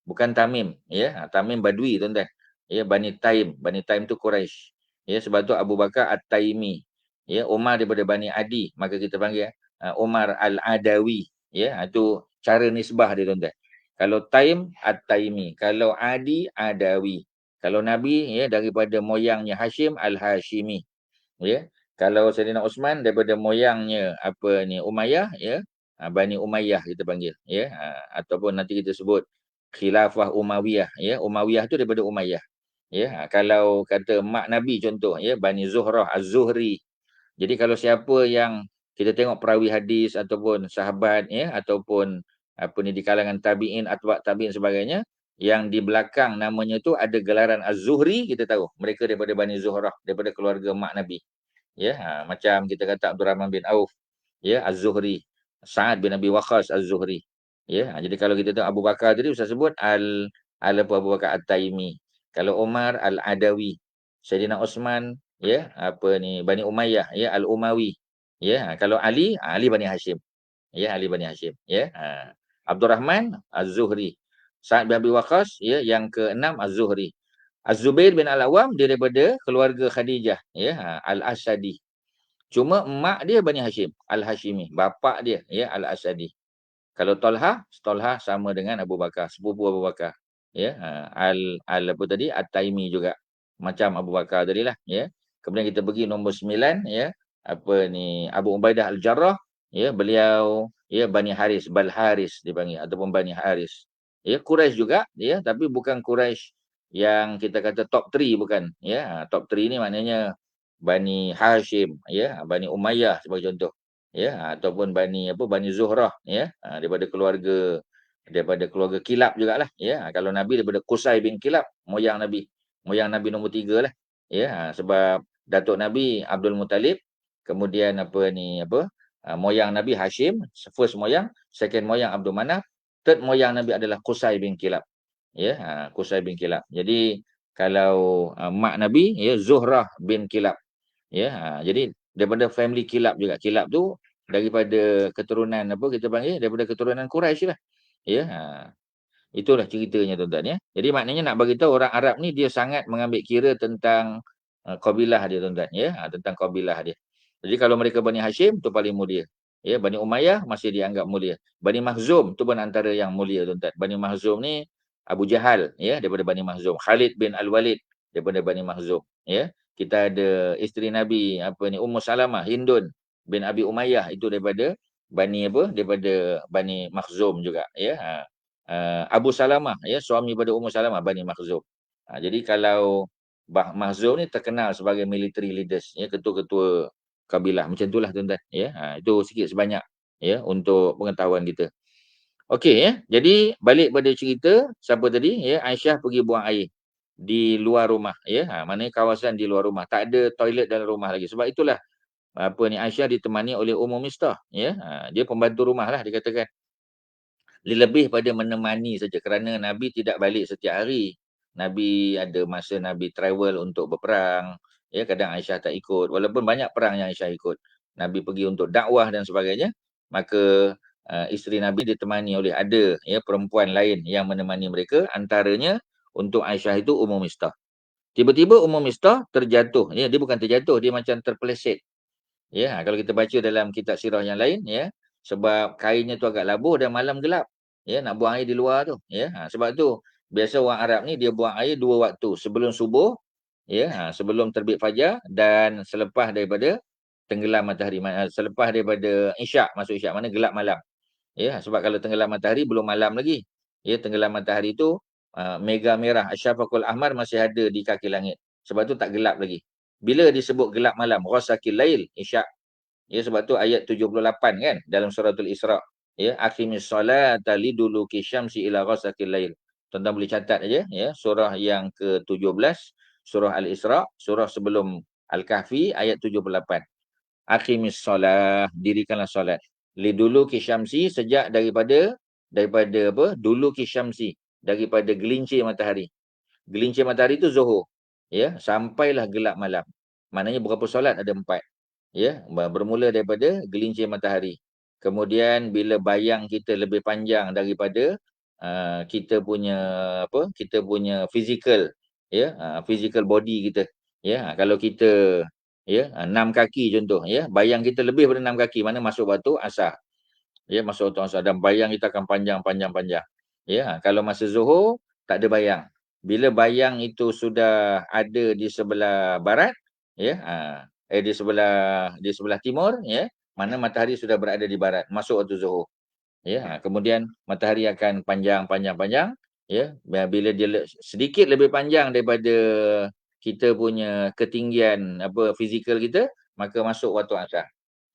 bukan Tamim, ya. Tamim Badui, tuan-tuan. Ya, Bani Taim. Bani Taim tu Quraisy. Ya, sebab tu Abu Bakar At-Taimi. Ya, Umar daripada Bani Adi, maka kita panggil Umar Al-Adawi. Ya, itu cara nisbah dia, tuan-tuan. Kalau Taim At-Taimi, kalau Adi Adawi. Kalau Nabi, ya, daripada moyangnya Hashim Al-Hashimi, ya. Kalau Saidina Osman daripada moyangnya apa ni Umayyah, ya, Bani Umayyah kita panggil, ya. Ataupun nanti kita sebut Khilafah Umayyah, ya. Umayyah tu daripada Umayyah, ya. Kalau kata mak Nabi contoh, ya, Bani Zuhrah Az-Zuhri. Jadi kalau siapa yang kita tengok perawi hadis ataupun sahabat, ya, ataupun apa ni di kalangan tabi'in, atba' tabi'in sebagainya, yang di belakang namanya tu ada gelaran Az-Zuhri, kita tahu mereka daripada Bani Zuhrah, daripada keluarga mak Nabi. Ya, macam kita kata Abdul Rahman bin Auf, ya, Az-Zuhri, Sa'ad bin Abi Waqqas Az-Zuhri. Ya, jadi kalau kita tengok Abu Bakar tadi Ustaz sebut Abu Bakar At-Taimi. Kalau Umar Al-Adawi, Sayyidina Osman, ya, apa ni Bani Umayyah, ya, Al-Umawi. Ya, kalau Ali Bani Hashim. Ya, Ali Bani Hashim, ya. Abdul Rahman Az-Zuhri. Sa'ad bin Abi Waqqas, ya, yang keenam Az-Zuhri. Az-Zubair bin Al-Awwam dia daripada keluarga Khadijah, ya, Al-Asadi. Cuma mak dia Bani Hashim, Al-Hashimi, bapa dia, ya, Al-Asadi. Kalau Talha sama dengan Abu Bakar, sepupu Abu Bakar. Ya, apa tadi? At-Taimi juga. Macam Abu Bakar tadilah, ya. Kemudian kita pergi nombor 9, ya. Apa ni? Abu Ubaidah Al-Jarrah, ya, beliau, ya, Bani Haris, Bal Haris dipanggil ataupun Bani Haris. Ya, Quraisy juga, ya, tapi bukan Quraisy yang kita kata top 3 bukan, ya. Top 3 ni maknanya Bani Hashim, ya, Bani Umayyah sebagai contoh. Ya, ataupun Bani Zuhrah, ya, daripada keluarga Kilab jugalah, ya. Kalau Nabi daripada Qusay bin Kilab, moyang Nabi nombor 3 lah, ya. Sebab datuk Nabi Abdul Muttalib, kemudian moyang Nabi Hashim, first moyang, second moyang Abdul Manaf, third moyang Nabi adalah Qusay bin Kilab, ya. Qusay bin Kilab. Jadi kalau mak Nabi, ya, Zuhrah bin Kilab, ya. Jadi daripada family Kilab juga. Kilab tu daripada keturunan kita panggil daripada keturunan Quraisy lah. Ya. Itulah ceritanya tuan-tuan, ya. Jadi maknanya nak bagi tahu orang Arab ni dia sangat mengambil kira tentang kabilah dia, tuan-tuan, ya. Tentang kabilah dia. Jadi kalau mereka Bani Hashim tu paling mulia. Ya, Bani Umayyah masih dianggap mulia. Bani Makhzum tu pun antara yang mulia, tuan-tuan. Bani Makhzum ni Abu Jahal, ya, daripada Bani Makhzum. Khalid bin Al-Walid daripada Bani Makhzum, ya. Kita ada isteri Nabi Ummu Salamah, Hindun bin Abi Umayyah, itu daripada daripada Bani Makhzum juga, ya. Abu Salamah, ya, suami pada Ummu Salamah, Bani Makhzum. Jadi kalau Makhzum ni terkenal sebagai military leaders, ya, ketua-ketua kabilah. Macam itulah tuan-tuan, ya. Itu sikit sebanyak, ya, untuk pengetahuan kita. Okey, ya. Jadi balik pada cerita siapa tadi, ya, Aisyah pergi buang air di luar rumah, ya. Maknanya kawasan di luar rumah, tak ada toilet dalam rumah lagi. Sebab itulah Aisyah ditemani oleh Ummu Mistah, ya. Dia pembantu rumah lah dikatakan. Lebih pada menemani saja kerana Nabi tidak balik setiap hari. Nabi ada masa Nabi travel untuk berperang, ya, kadang Aisyah tak ikut walaupun banyak perang yang Aisyah ikut. Nabi pergi untuk dakwah dan sebagainya, maka isteri Nabi ditemani oleh ada, ya, perempuan lain yang menemani mereka, antaranya untuk Aisyah itu Ummu Mistah. Tiba-tiba Ummu Mistah terjatuh, ya, dia bukan terjatuh, dia macam terpeleset. Ya, kalau kita baca dalam kitab sirah yang lain, ya, sebab kainnya tu agak labuh dan malam gelap. Ya, nak buang air di luar tu, ya. Sebab tu biasa orang Arab ni dia buang air 2 waktu, sebelum subuh, ya, sebelum terbit fajar dan selepas daripada tenggelam matahari, selepas daripada isyak, masuk isyak, mana gelap malam. Ya, sebab kalau tenggelam matahari belum malam lagi. Ya, tenggelam matahari tu mega merah, asyafaqul ahmar masih ada di kaki langit. Sebab tu tak gelap lagi. Bila disebut gelap malam, ghasaqil lail, isyak. Ya, sebab tu ayat 78 kan dalam suratul Isra. Ya, aqimis solata liduluki syamsi ila ghasaqil lail. Tuan-tuan boleh catat aja, ya, surah yang ke-17, surah Al-Isra, surah sebelum Al-Kahfi ayat 78. Aqimis solah, dirikanlah solat. Liduluki syamsi, sejak daripada dulu ki syamsi, daripada gelincir matahari. Gelincir matahari itu Zuhur. ya, sampailah gelap malam. Maknanya berapa solat? Ada 4. Ya, bermula daripada gelincir matahari. Kemudian bila bayang kita lebih panjang daripada kita punya kita punya physical, ya, physical body kita. Ya, kalau kita, ya, 6 kaki contoh, ya, bayang kita lebih daripada 6 kaki, mana masuk waktu asar. Ya, masa waktu asar, dan bayang kita akan panjang panjang panjang. Ya, kalau masa Zuhur tak ada bayang. Bila bayang itu sudah ada di sebelah barat, ya, di sebelah timur, ya, mana matahari sudah berada di barat, masuk waktu Zuhur. Ya, kemudian matahari akan panjang panjang panjang, ya. Bila dia sedikit lebih panjang daripada kita punya ketinggian fizikal kita, maka masuk waktu asar.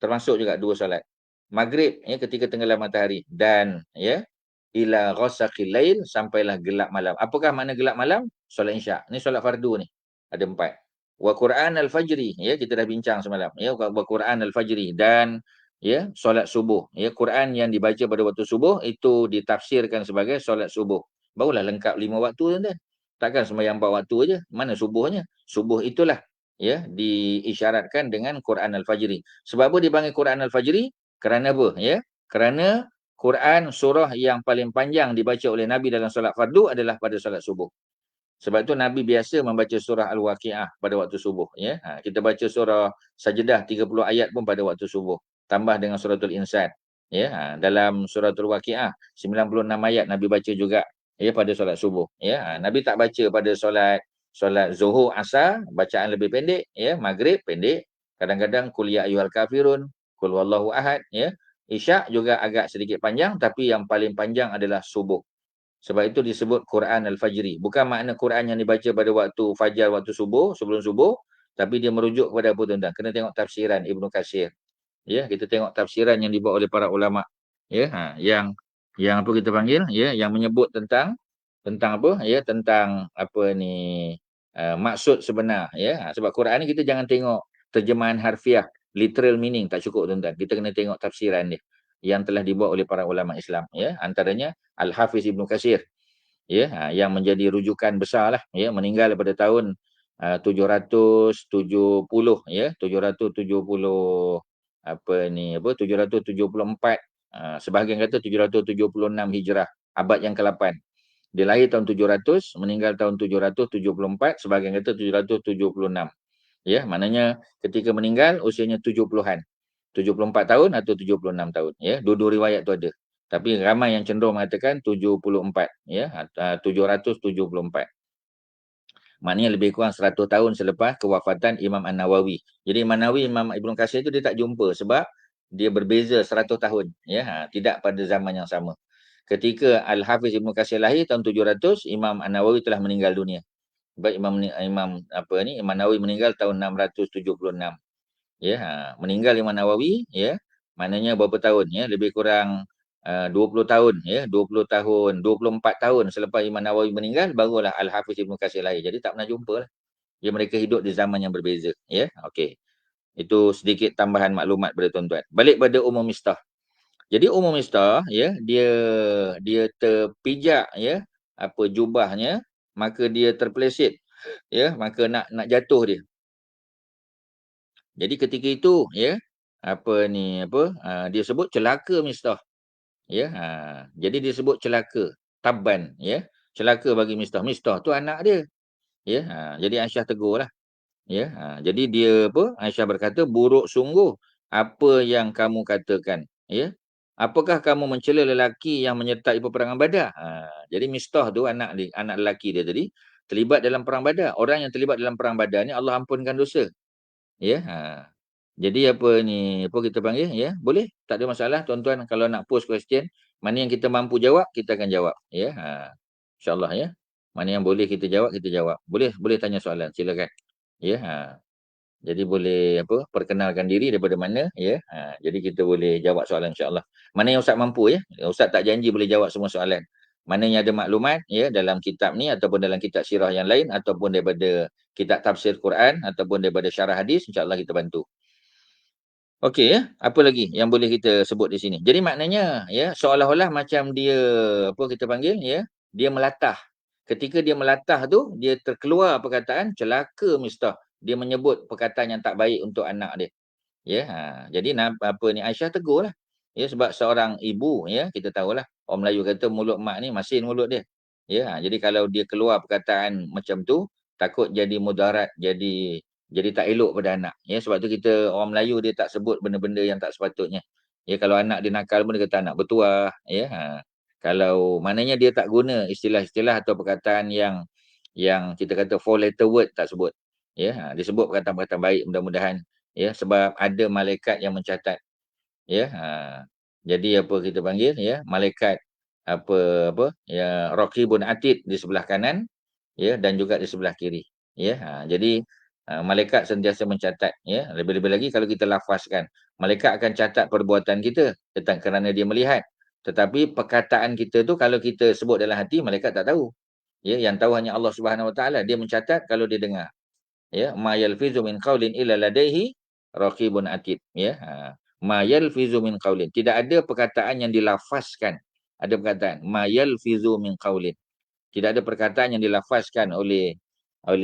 Termasuk juga 2 solat. Maghrib, ya, ketika tenggelam matahari, dan, ya, ila ghasaqil lail, sampailah gelap malam. Apakah makna gelap malam? Solat Isyak. Ni solat fardu ni. Ada 4. Wa Quran al-fajri, ya, kita dah bincang semalam, ya, wa Quran al-fajri, dan, ya, solat subuh. Ya, Quran yang dibaca pada waktu subuh itu ditafsirkan sebagai solat subuh. Barulah lengkap 5 waktu tuan. Takkan sembahyang 4 waktu aja. Mana subuhnya? Subuh itulah, ya, diisyaratkan dengan Quran al-fajri. Sebab apa dipanggil Quran al-fajri? Kerana apa? Ya, kerana Quran surah yang paling panjang dibaca oleh Nabi dalam solat fardu adalah pada solat subuh. Sebab itu Nabi biasa membaca surah Al-Waqiah pada waktu subuh. Ya. Kita baca surah Sajdah 30 ayat pun pada waktu subuh. Tambah dengan suratul Insan. Ya. Dalam suratul Waqiah 96 ayat Nabi baca juga, ya, pada solat subuh. Ya. Nabi tak baca pada solat Zuhur, Asar, bacaan lebih pendek. Ya. Maghrib pendek. Kadang-kadang Qul ya ayyuhal kafirun, Qul wallahu ahad. Ya. Isyak juga agak sedikit panjang, tapi yang paling panjang adalah subuh. Sebab itu disebut Quran Al-Fajri. Bukan makna Quran yang dibaca pada waktu fajar, waktu subuh, sebelum subuh. Tapi dia merujuk kepada apa, tuan-tuan? Kena tengok tafsiran Ibnu Katsir. Ya, kita tengok tafsiran yang dibuat oleh para ulama. Ya, yang apa kita panggil? Ya, yang menyebut tentang apa? Ya, tentang apa ni, maksud sebenar. Ya, sebab Quran ni kita jangan tengok terjemahan harfiah, literal meaning, tak cukup, tuan-tuan. Kita kena tengok tafsiran dia yang telah dibuat oleh para ulama Islam. Ya, antaranya Al-Hafiz Ibnu Katsir, ya, yang menjadi rujukan besarlah, ya, meninggal pada tahun 770, ya, 770 774, sebahagian kata 776 Hijrah, abad yang ke-8. Dia lahir tahun 700, meninggal tahun 774, sebahagian kata 776. Ya, maknanya ketika meninggal usianya 70-an. 74 tahun atau 76 tahun, ya. Dua-dua riwayat tu ada. Tapi ramai yang cenderung mengatakan 74, ya, 774. Maknanya lebih kurang 100 tahun selepas kewafatan Imam An-Nawawi. Jadi Imam Nawawi, Imam Ibn Katsir itu dia tak jumpa sebab dia berbeza 100 tahun, ya, tidak pada zaman yang sama. Ketika Al-Hafiz Ibn Katsir lahir tahun 700, Imam An-Nawawi telah meninggal dunia. Sebab Imam Nawawi meninggal tahun 676. Ya, meninggal Imam Nawawi, ya. Maknanya berapa tahun, ya? Lebih kurang 20 tahun, ya, 20 tahun, 24 tahun selepas Imam Nawawi meninggal barulah Al-Hafiz Ibnu Katsir lahir. Jadi tak pernah jumpa lah. Ya, mereka hidup di zaman yang berbeza, ya. Okey. Itu sedikit tambahan maklumat pada tuan-tuan. Balik pada umum mistah. Jadi umum mistah, ya, dia terpijak, ya, apa jubahnya, maka dia terpeleset, ya, maka nak jatuh dia. Jadi ketika itu, ya, dia sebut celaka Mistah. Ya, jadi dia sebut celaka, taban, ya. Celaka bagi Mistah. Mistah tu anak dia. Ya, jadi Aisyah tegurlah. Ya, jadi Aisyah berkata, buruk sungguh apa yang kamu katakan. Ya. Apakah kamu mencela lelaki yang menyertai peperangan Badar? Jadi Mistah tu anak lelaki dia tadi terlibat dalam perang Badar. Orang yang terlibat dalam perang Badar ni Allah ampunkan dosa. Ya, jadi apa kita panggil, ya, boleh, tak ada masalah tuan-tuan kalau nak post question, mana yang kita mampu jawab, kita akan jawab, ya. InsyaAllah, ya. Mana yang boleh kita jawab, kita jawab. Boleh tanya soalan, silakan. Ya, jadi boleh perkenalkan diri daripada mana, ya. Jadi kita boleh jawab soalan insya-Allah. Mana yang Ustaz mampu, ya. Ustaz tak janji boleh jawab semua soalan. Mana yang ada maklumat, ya, dalam kitab ni ataupun dalam kitab sirah yang lain ataupun daripada kitab tafsir Quran ataupun daripada syarah hadis, insya-Allah kita bantu. Okey, ya. Apa lagi yang boleh kita sebut di sini? Jadi maknanya, ya, seolah-olah macam dia kita panggil, ya, dia melatah. Ketika dia melatah tu, dia terkeluar perkataan celaka Mistah. Dia menyebut perkataan yang tak baik untuk anak dia. Ya, jadi apa ni Aisyah tegurlah. Ya, sebab seorang ibu, ya, kita tahulah orang Melayu kata mulut mak ni masin mulut dia. Ya, jadi kalau dia keluar perkataan macam tu, takut jadi mudarat, jadi tak elok pada anak. Ya, sebab tu kita orang Melayu dia tak sebut benda-benda yang tak sepatutnya. Ya, kalau anak dia nakal pun dia kata anak bertuah, ya. Kalau maknanya dia tak guna istilah-istilah atau perkataan yang kita kata four letter word tak sebut. Ya, disebut perkataan-perkataan baik mudah-mudahan, ya, sebab ada malaikat yang mencatat, ya. Jadi apa kita panggil, ya, malaikat apa apa ya, raqibun atid di sebelah kanan, ya, dan juga di sebelah kiri, ya. Jadi malaikat sentiasa mencatat, ya. Lebih-lebih lagi kalau kita lafazkan, malaikat akan catat perbuatan kita tentang kerana dia melihat. Tetapi perkataan kita tu kalau kita sebut dalam hati, malaikat tak tahu. Ya, yang tahu hanya Allah Subhanahu Wa Taala. Dia mencatat kalau dia dengar. Ya, ma yalfizu min qaulin illa ladaihi raqibun atid. Ya, ma yalfizu min qaulin. Tidak ada perkataan yang dilafazkan. Ada perkataan ma yalfizu min qaulin. Tidak ada perkataan yang dilafazkan oleh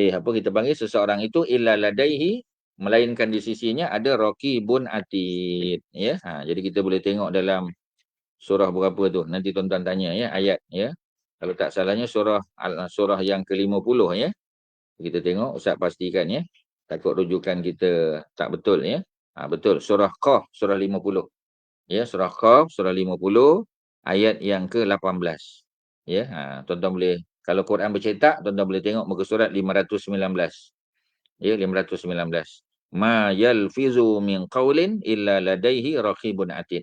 apa kita panggil seseorang itu illa ladaihi, melainkan di sisinya ada raqibun atid. Ya, jadi kita boleh tengok dalam surah berapa tu. Nanti tuan-tuan tanya, ya, ayat, ya. Kalau tak salahnya surah yang ke-50, ya. Kita tengok, Ustaz pastikan, ya. Takut rujukan kita tak betul, ya. Betul, surah Qaf, surah 50. Ya, surah Qaf, surah 50, ayat yang ke-18. Ya, tuan-tuan boleh, kalau Quran bercetak, tuan-tuan boleh tengok muka surat 519. Ya, 519. Ma yalfizu min qaulin illa ladaihi raqibun atid.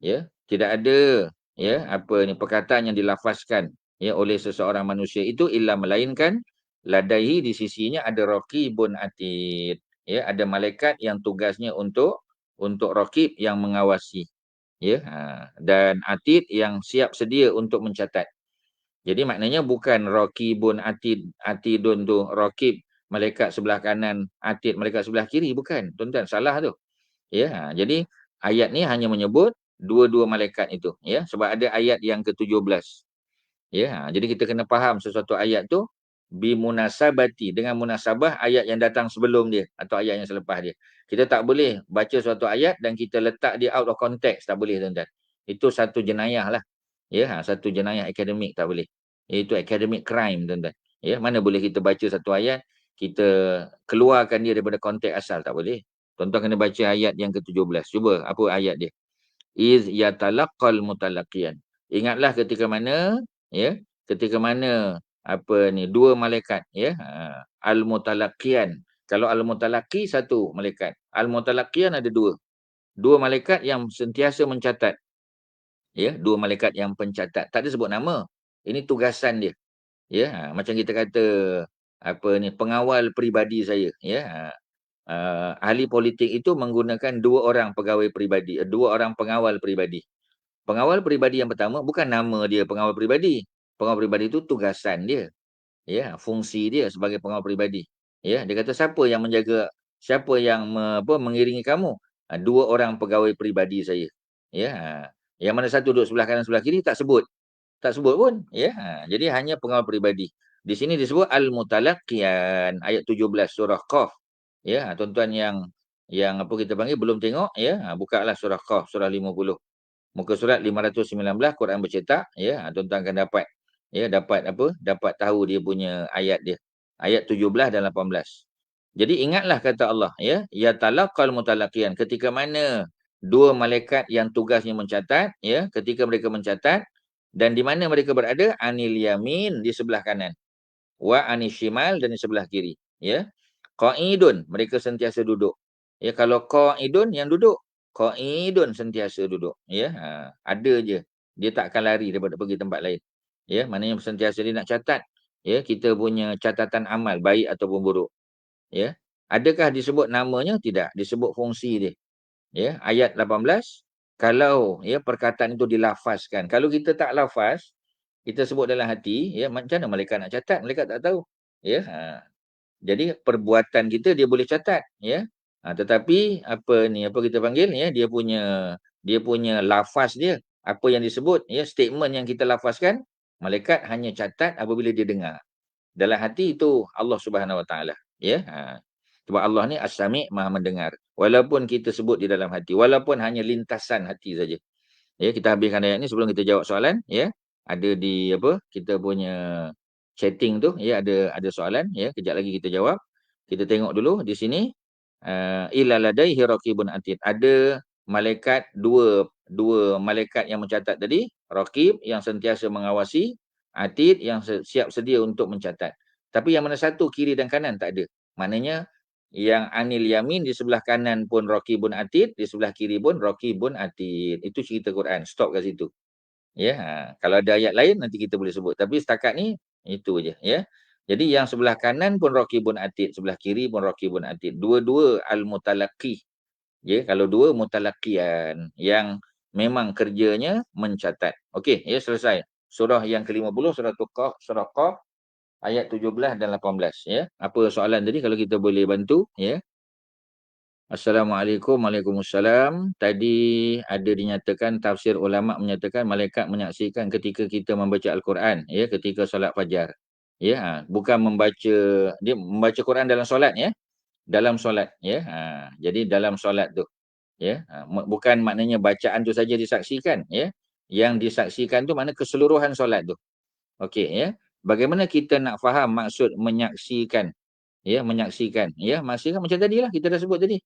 Ya, tidak ada, ya, apa ni perkataan yang dilafazkan, ya, oleh seseorang manusia itu illa melainkan ladaihi, di sisinya ada raqibun atid, ya, ada malaikat yang tugasnya untuk raqib yang mengawasi, ya, dan atid yang siap sedia untuk mencatat. Jadi maknanya bukan raqibun atidun tu raqib malaikat sebelah kanan, atid malaikat sebelah kiri, bukan. Tuan-tuan, salah tu. Ya, jadi ayat ni hanya menyebut dua-dua malaikat itu, ya, sebab ada ayat yang ke-17. Ya, jadi kita kena faham sesuatu ayat tu bimunasabati, dengan munasabah ayat yang datang sebelum dia atau ayat yang selepas dia. Kita tak boleh baca suatu ayat dan kita letak dia out of context, tak boleh, tuan-tuan. Itu satu jenayah lah. Ya, satu jenayah akademik, tak boleh. Itu academic crime, tuan-tuan. Ya, mana boleh kita baca satu ayat, kita keluarkan dia daripada konteks asal, tak boleh. Tuan-tuan kena baca ayat yang ke-17. Cuba apa ayat dia? Iz yatalaqqal mutalaqiyan. Ingatlah ketika mana, ya, ketika mana apa ni dua malaikat, ya, al-mutalaqiyan. Kalau al-mutalaqi satu malaikat, al-mutalaqiyan ada dua. Dua malaikat yang sentiasa mencatat. Ya, dua malaikat yang pencatat. Tak ada sebut nama. Ini tugasan dia. Ya, macam kita kata apa ni pengawal peribadi saya, ya. Ahli politik itu menggunakan dua orang pegawai peribadi, dua orang pengawal peribadi. Pengawal peribadi yang pertama bukan nama dia pengawal peribadi. Pengawal peribadi itu tugasan dia. Ya, fungsi dia sebagai pengawal peribadi. Ya, dia kata siapa yang menjaga, siapa yang mengiringi kamu? Dua orang pegawai peribadi saya. Ya, yang mana satu duduk sebelah kanan sebelah kiri tak sebut. Tak sebut pun, ya. Jadi hanya pengawal peribadi. Di sini disebut al-mutalaqiyan, ayat 17 surah Qaf. Ya, tuan-tuan yang apa kita panggil belum tengok, ya, bukalah surah Qaf, surah 50. Muka surat 519 Quran bercetak, ya, tuan-tuan akan dapat, ya, dapat apa? Dapat tahu dia punya ayat dia. Ayat 17 dan 18. Jadi ingatlah kata Allah, ya, ya talaqal mutalaqiyan, ketika mana dua malaikat yang tugasnya mencatat, ya, ketika mereka mencatat, dan di mana mereka berada? Anil yamin, di sebelah kanan. Wa anishimal, dan di sebelah kiri. Ya. Qa'idun, mereka sentiasa duduk. Ya, kalau qa'idun yang duduk, qa'idun sentiasa duduk. Ya, ada je. Dia tak akan lari daripada pergi tempat lain. Ya, maknanya sentiasa dia nak catat. Ya, kita punya catatan amal baik ataupun buruk. Ya. Adakah disebut namanya? Tidak. Disebut fungsi dia. Ya, ayat 18, kalau, ya, perkataan itu dilafazkan. Kalau kita tak lafaz, kita sebut dalam hati, ya, macam mana malaikat nak catat? Malaikat tak tahu. Ya, jadi perbuatan kita dia boleh catat, ya. Tetapi apa ni, apa kita panggil, ya, dia punya lafaz dia, apa yang disebut, ya, statement yang kita lafazkan, Malaikat hanya catat apabila dia dengar. Dalam hati itu Allah Subhanahu Wa Taala. Ya. Sebab Allah ni As-Sami', Maha mendengar. Walaupun kita sebut di dalam hati, walaupun hanya lintasan hati saja. Ya, kita habiskan ayat ni sebelum kita jawab soalan, ya. Ada di apa? Kita punya chatting tu, ya, ada soalan, ya. Kejap lagi kita jawab. Kita tengok dulu di sini. Illa ladaihi raqibun atid. Ada malaikat, dua malaikat yang mencatat tadi, raqib yang sentiasa mengawasi, atid yang siap sedia untuk mencatat. Tapi yang mana satu, kiri dan kanan, tak ada. Maknanya yang anil yamin di sebelah kanan pun raqibun atid, di sebelah kiri pun raqibun atid. Itu cerita Quran. Stop kat situ. Ya, kalau ada ayat lain nanti kita boleh sebut. Tapi setakat ni itu aja, ya. Jadi yang sebelah kanan pun raqibun atid, sebelah kiri pun raqibun atid. Dua-dua al-mutalaqi. Ya, kalau dua mutalaqian yang memang kerjanya mencatat. Okey, ya, selesai. Surah yang ke-50, surah Qaf, ayat 17 dan 18, ya. Apa soalan tadi kalau kita boleh bantu, ya. Assalamualaikum. Waalaikumsalam. Tadi ada dinyatakan, tafsir ulama menyatakan malaikat menyaksikan ketika kita membaca Al-Quran, ya, ketika solat fajar. Ya, bukan membaca, dia membaca Quran dalam solat, ya. Dalam solat, ya. Jadi dalam solat tu, ya. Bukan maknanya bacaan tu saja disaksikan, ya. Yang disaksikan tu makna keseluruhan solat tu. Okey, ya. Bagaimana kita nak faham maksud menyaksikan? Ya, menyaksikan. Ya, maksudnya macam tadilah kita dah sebut tadi.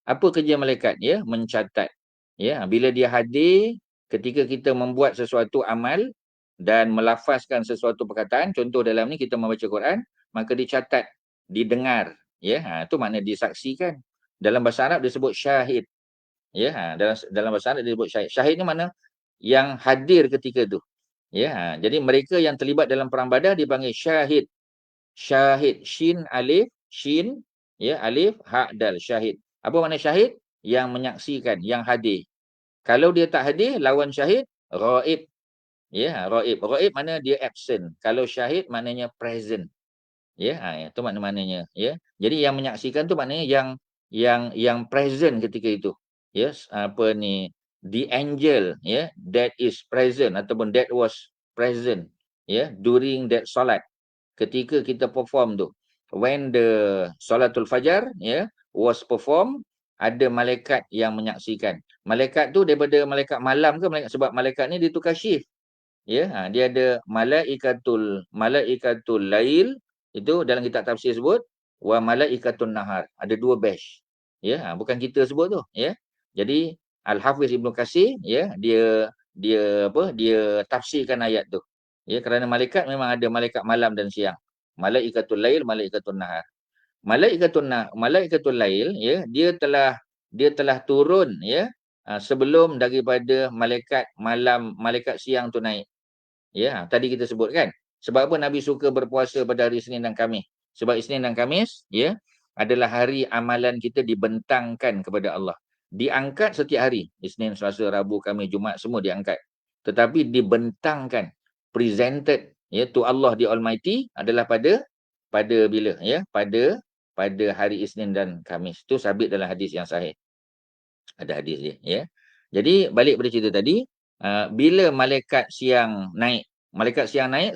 Apa kerja malaikat? Ya, mencatat. Ya, bila dia hadir ketika kita membuat sesuatu amal dan melafazkan sesuatu perkataan, contoh dalam ni kita membaca Quran, maka dicatat, didengar. Ya, itu makna disaksikan. Dalam bahasa Arab disebut syahid. Ya, dalam bahasa Arab disebut syahid. Syahid ni mana? Yang hadir ketika tu. Ya, jadi mereka yang terlibat dalam perang Badar dipanggil syahid. Syahid, shin alif, shin, ya, alif, ha dal, syahid. Apa makna syahid? Yang menyaksikan, yang hadir. Kalau dia tak hadir, lawan syahid ghaib. Ya, ghaib. Ghaib mana dia absent. Kalau syahid maknanya present. Ya, itu maknanya, ya. Jadi yang menyaksikan tu maknanya yang present ketika itu. Ya, apa ni, the angel, ya, that is present ataupun that was present, ya, during that solat. Ketika kita perform tu, when the solatul fajar, ya, was performed, ada malaikat yang menyaksikan. Malaikat tu daripada malaikat malam ke malaikat, sebab malaikat ni dia tukar shift. Ya, dia ada malaikatul lail, itu dalam kitab tafsir sebut, wa malaikatun nahar. Ada dua batch. Ya, bukan kita sebut tu, ya. Jadi Al-Hafiz Ibnu Katsir, ya, dia tafsirkan ayat tu. Ya, kerana malaikat memang ada malaikat malam dan siang. Malaikatul lail, malaikatul nahar. Malaikatul lail, ya, dia telah turun, ya, sebelum daripada malaikat malam, malaikat siang tu naik. Ya, tadi kita sebut kan. Sebab apa Nabi suka berpuasa pada hari Isnin dan Khamis? Sebab Isnin dan Khamis, ya, adalah hari amalan kita dibentangkan kepada Allah. Diangkat setiap hari. Isnin, Selasa, Rabu, Khamis, Jumaat, semua diangkat. Tetapi dibentangkan, presented, ya, to Allah the Almighty adalah pada bila, ya, pada hari Isnin dan Khamis. Itu sabit dalam hadis yang sahih. Ada hadis dia, ya. Jadi balik pada cerita tadi, bila malaikat siang naik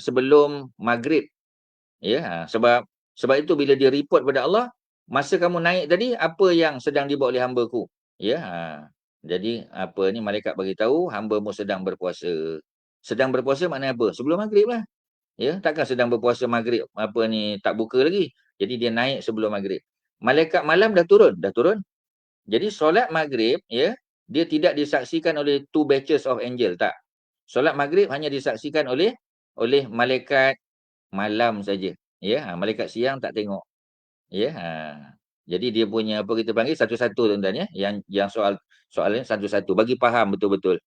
sebelum maghrib, ya. Sebab itu bila dia report pada Allah, masa kamu naik tadi apa yang sedang dibuat oleh hamba-Ku, ya. Jadi apa ni, malaikat bagi tahu hamba-Mu sedang berpuasa. Sedang berpuasa maknanya apa? Sebelum maghrib lah. Ya, takkan sedang berpuasa maghrib apa ni tak buka lagi. Jadi dia naik sebelum maghrib. Malaikat malam dah turun. Jadi solat maghrib, ya, dia tidak disaksikan oleh two batches of angel, tak. Solat maghrib hanya disaksikan oleh malaikat malam saja. Ya, malaikat siang tak tengok. Ya, jadi dia punya apa kita panggil satu-satu, tuan-tuan, ya. Yang soalnya satu-satu bagi faham betul-betul.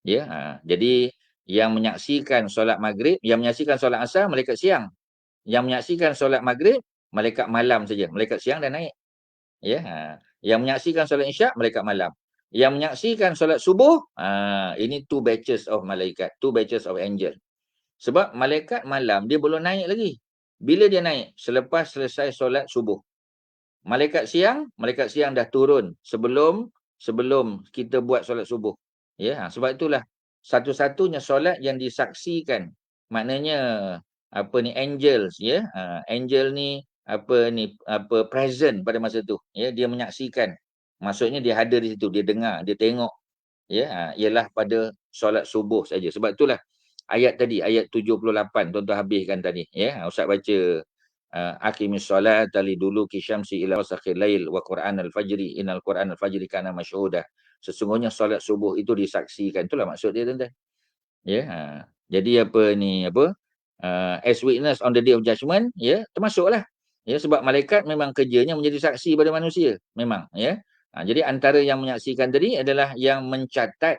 Ya, jadi yang menyaksikan solat maghrib, yang menyaksikan solat asar malaikat siang. Yang menyaksikan solat maghrib malaikat malam saja. Malaikat siang dah naik. Ya, yang menyaksikan solat isyak malaikat malam. Yang menyaksikan solat subuh, ini two batches of malaikat, two batches of angel. Sebab malaikat malam dia belum naik lagi. Bila dia naik? Selepas selesai solat subuh. Malaikat siang dah turun sebelum kita buat solat subuh. Ya, sebab itulah satu-satunya solat yang disaksikan Maknanya apa ni, angels, ya. Angel ni present pada masa tu, ya, dia menyaksikan. Maksudnya dia ada di situ, dia dengar, dia tengok, ya. Ialah pada solat subuh saja. Sebab itulah ayat tadi, ayat 78 tuan-tuan habiskan tadi, ya. Ustaz baca aqimis solata liduluki syamsi ila wasakhil lail wa qur'anal fajri innal qur'anal fajri kana masyhuda. Sesungguhnya solat subuh itu disaksikan. Itulah maksud dia, tuan-tuan. Ya. Jadi as witness on the day of judgment, ya, termasuklah. Ya, sebab malaikat memang kerjanya menjadi saksi pada manusia, memang, ya. Jadi antara yang menyaksikan tadi adalah yang mencatat,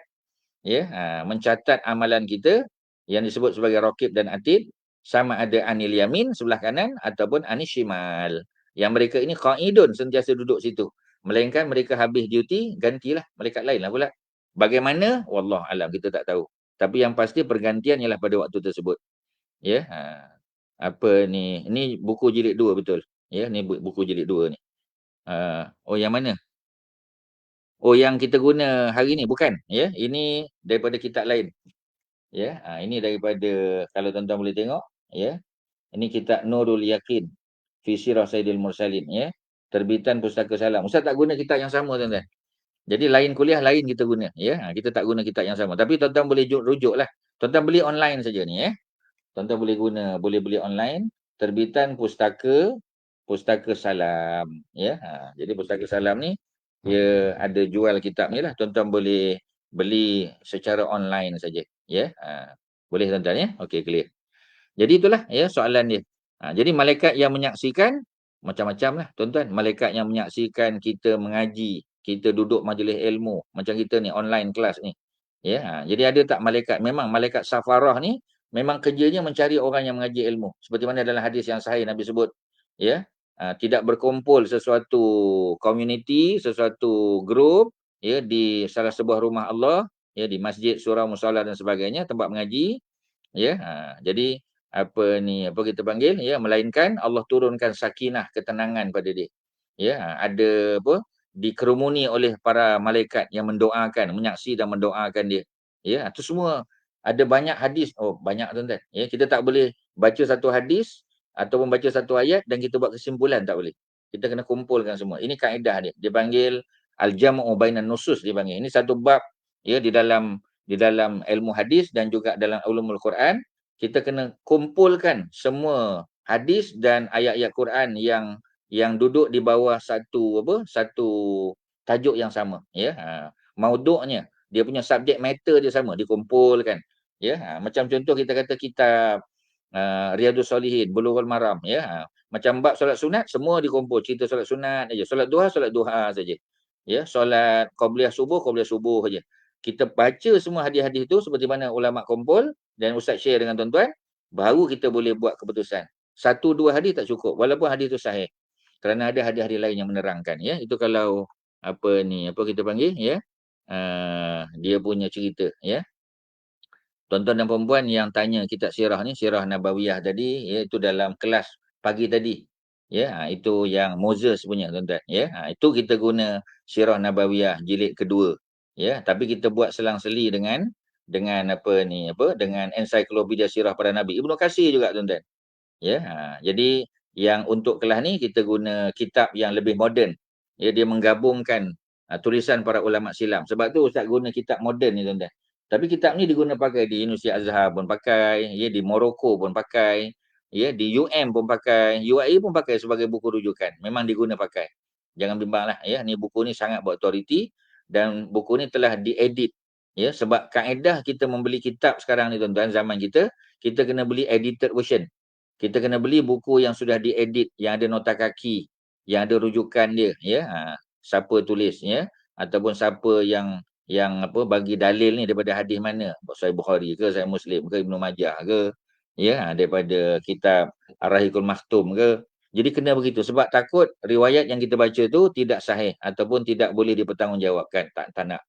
ya, mencatat amalan kita yang disebut sebagai raqib dan atid, sama ada anil yamin sebelah kanan ataupun anis shimal. Yang mereka ini qaidun, sentiasa duduk situ. Melainkan mereka habis duty, gantilah malaikat lain lah pula. Bagaimana? Wallah alam, kita tak tahu. Tapi yang pasti pergantian ialah pada waktu tersebut. Ya. Apa ni? Ini buku jilid 2 betul. Ya, ni buku jilid 2 ni. Oh, yang mana? Oh, yang kita guna hari ni bukan, ya. Ini daripada kitab lain. Ya, ini daripada, kalau tuan-tuan boleh tengok, ya. Ini kitab Nurul Yaqin fi Sirah Sayyidil Mursalin, ya. Terbitan Pustaka Salam. Ustaz tak guna kitab yang sama, tuan-tuan. Jadi lain kuliah lain kita guna, ya. Kita tak guna kitab yang sama. Tapi tuan-tuan boleh rujuklah. Tuan-tuan beli online saja ni, ya. Tuan-tuan boleh beli online, terbitan Pustaka Salam, ya. Jadi Pustaka Salam ni dia ada jual kitab ni lah. Tuan-tuan boleh beli secara online saja, ya. Boleh, tuan-tuan, ya. Okey, clear. Jadi itulah, ya, soalan dia. Jadi malaikat yang menyaksikan macam-macam lah, tuan-tuan. Malaikat yang menyaksikan kita mengaji, kita duduk majlis ilmu macam kita ni online kelas ni. Ya, jadi ada tak malaikat? Memang malaikat safarah ni memang kerjanya mencari orang yang mengaji ilmu. Seperti mana dalam hadis yang sahih Nabi sebut, ya. Tidak berkumpul sesuatu community, sesuatu grup, ya, di salah sebuah rumah Allah, ya, di masjid, surau, musala dan sebagainya, tempat mengaji, ya. Jadi apa kita panggil, ya, melainkan Allah turunkan sakinah, ketenangan pada dia. Ya, ada dikerumuni oleh para malaikat yang mendoakan, menyaksi dan mendoakan dia. Ya, itu semua ada banyak hadis. Oh, banyak, tuan-tuan. Ya, kita tak boleh baca satu hadis ataupun baca satu ayat dan kita buat kesimpulan, tak boleh. Kita kena kumpulkan semua. Ini kaedah dia. Dia panggil al-jam'u bainan nusus, dia panggil. Ini satu bab, ya, di dalam ilmu hadis dan juga dalam ulumul Quran. Kita kena kumpulkan semua hadis dan ayat-ayat Quran yang duduk di bawah satu tajuk yang sama, ya. Mauduknya, dia punya subjek matter dia sama, dikumpulkan, ya. Macam contoh kita kata kitab Riyadhus Shalihin, Bulughul Maram, ya. Macam bab solat sunat semua dikumpul, cerita solat sunat aja. Solat duha saja. Ya, solat qabliyah subuh saja. Kita baca semua hadis-hadis itu seperti mana ulama kumpul dan ustaz share dengan tuan-tuan, baru kita boleh buat keputusan. Satu dua hadis tak cukup walaupun hadis itu sahih. Kerana ada hadis-hadis lain yang menerangkan, ya. Itu kalau apa kita panggil, ya. Dia punya cerita, ya. Tuan-tuan dan perempuan yang tanya kitab sirah ni, Sirah Nabawiyah tadi, ya, itu dalam kelas pagi tadi. Ya, itu yang Moses punya, tuan-tuan, ya. Itu kita guna Sirah Nabawiyah jilid kedua. Ya, tapi kita buat selang-seli dengan dengan ensiklopedia sirah para nabi. Ibnu Katsir juga, tuan-tuan. Ya, jadi yang untuk kelas ni kita guna kitab yang lebih moden. Ya, dia menggabungkan tulisan para ulama silam. Sebab tu ustaz guna kitab moden ni, tuan-tuan. Tapi kitab ni diguna pakai di Universiti Azhar pun pakai, ya, di Morocco pun pakai, ya, di UM pun pakai, UAE pun pakai sebagai buku rujukan. Memang diguna pakai. Jangan bimbanglah, ya. Ni buku ni sangat berautoriti dan buku ni telah diedit. Ya, sebab kaedah kita membeli kitab sekarang ni, tuan-tuan, zaman kita kena beli edited version. Kita kena beli buku yang sudah diedit, yang ada nota kaki, yang ada rujukan dia, ya. Siapa tulis, ya, ataupun siapa yang bagi dalil ni daripada hadis mana, Sahih Bukhari ke, Sahih Muslim ke, Ibnu Majah ke, ya, daripada kitab Ar-Rahiqul Maktum ke. Jadi kena begitu sebab takut riwayat yang kita baca tu tidak sahih ataupun tidak boleh dipertanggungjawabkan. Tak nak.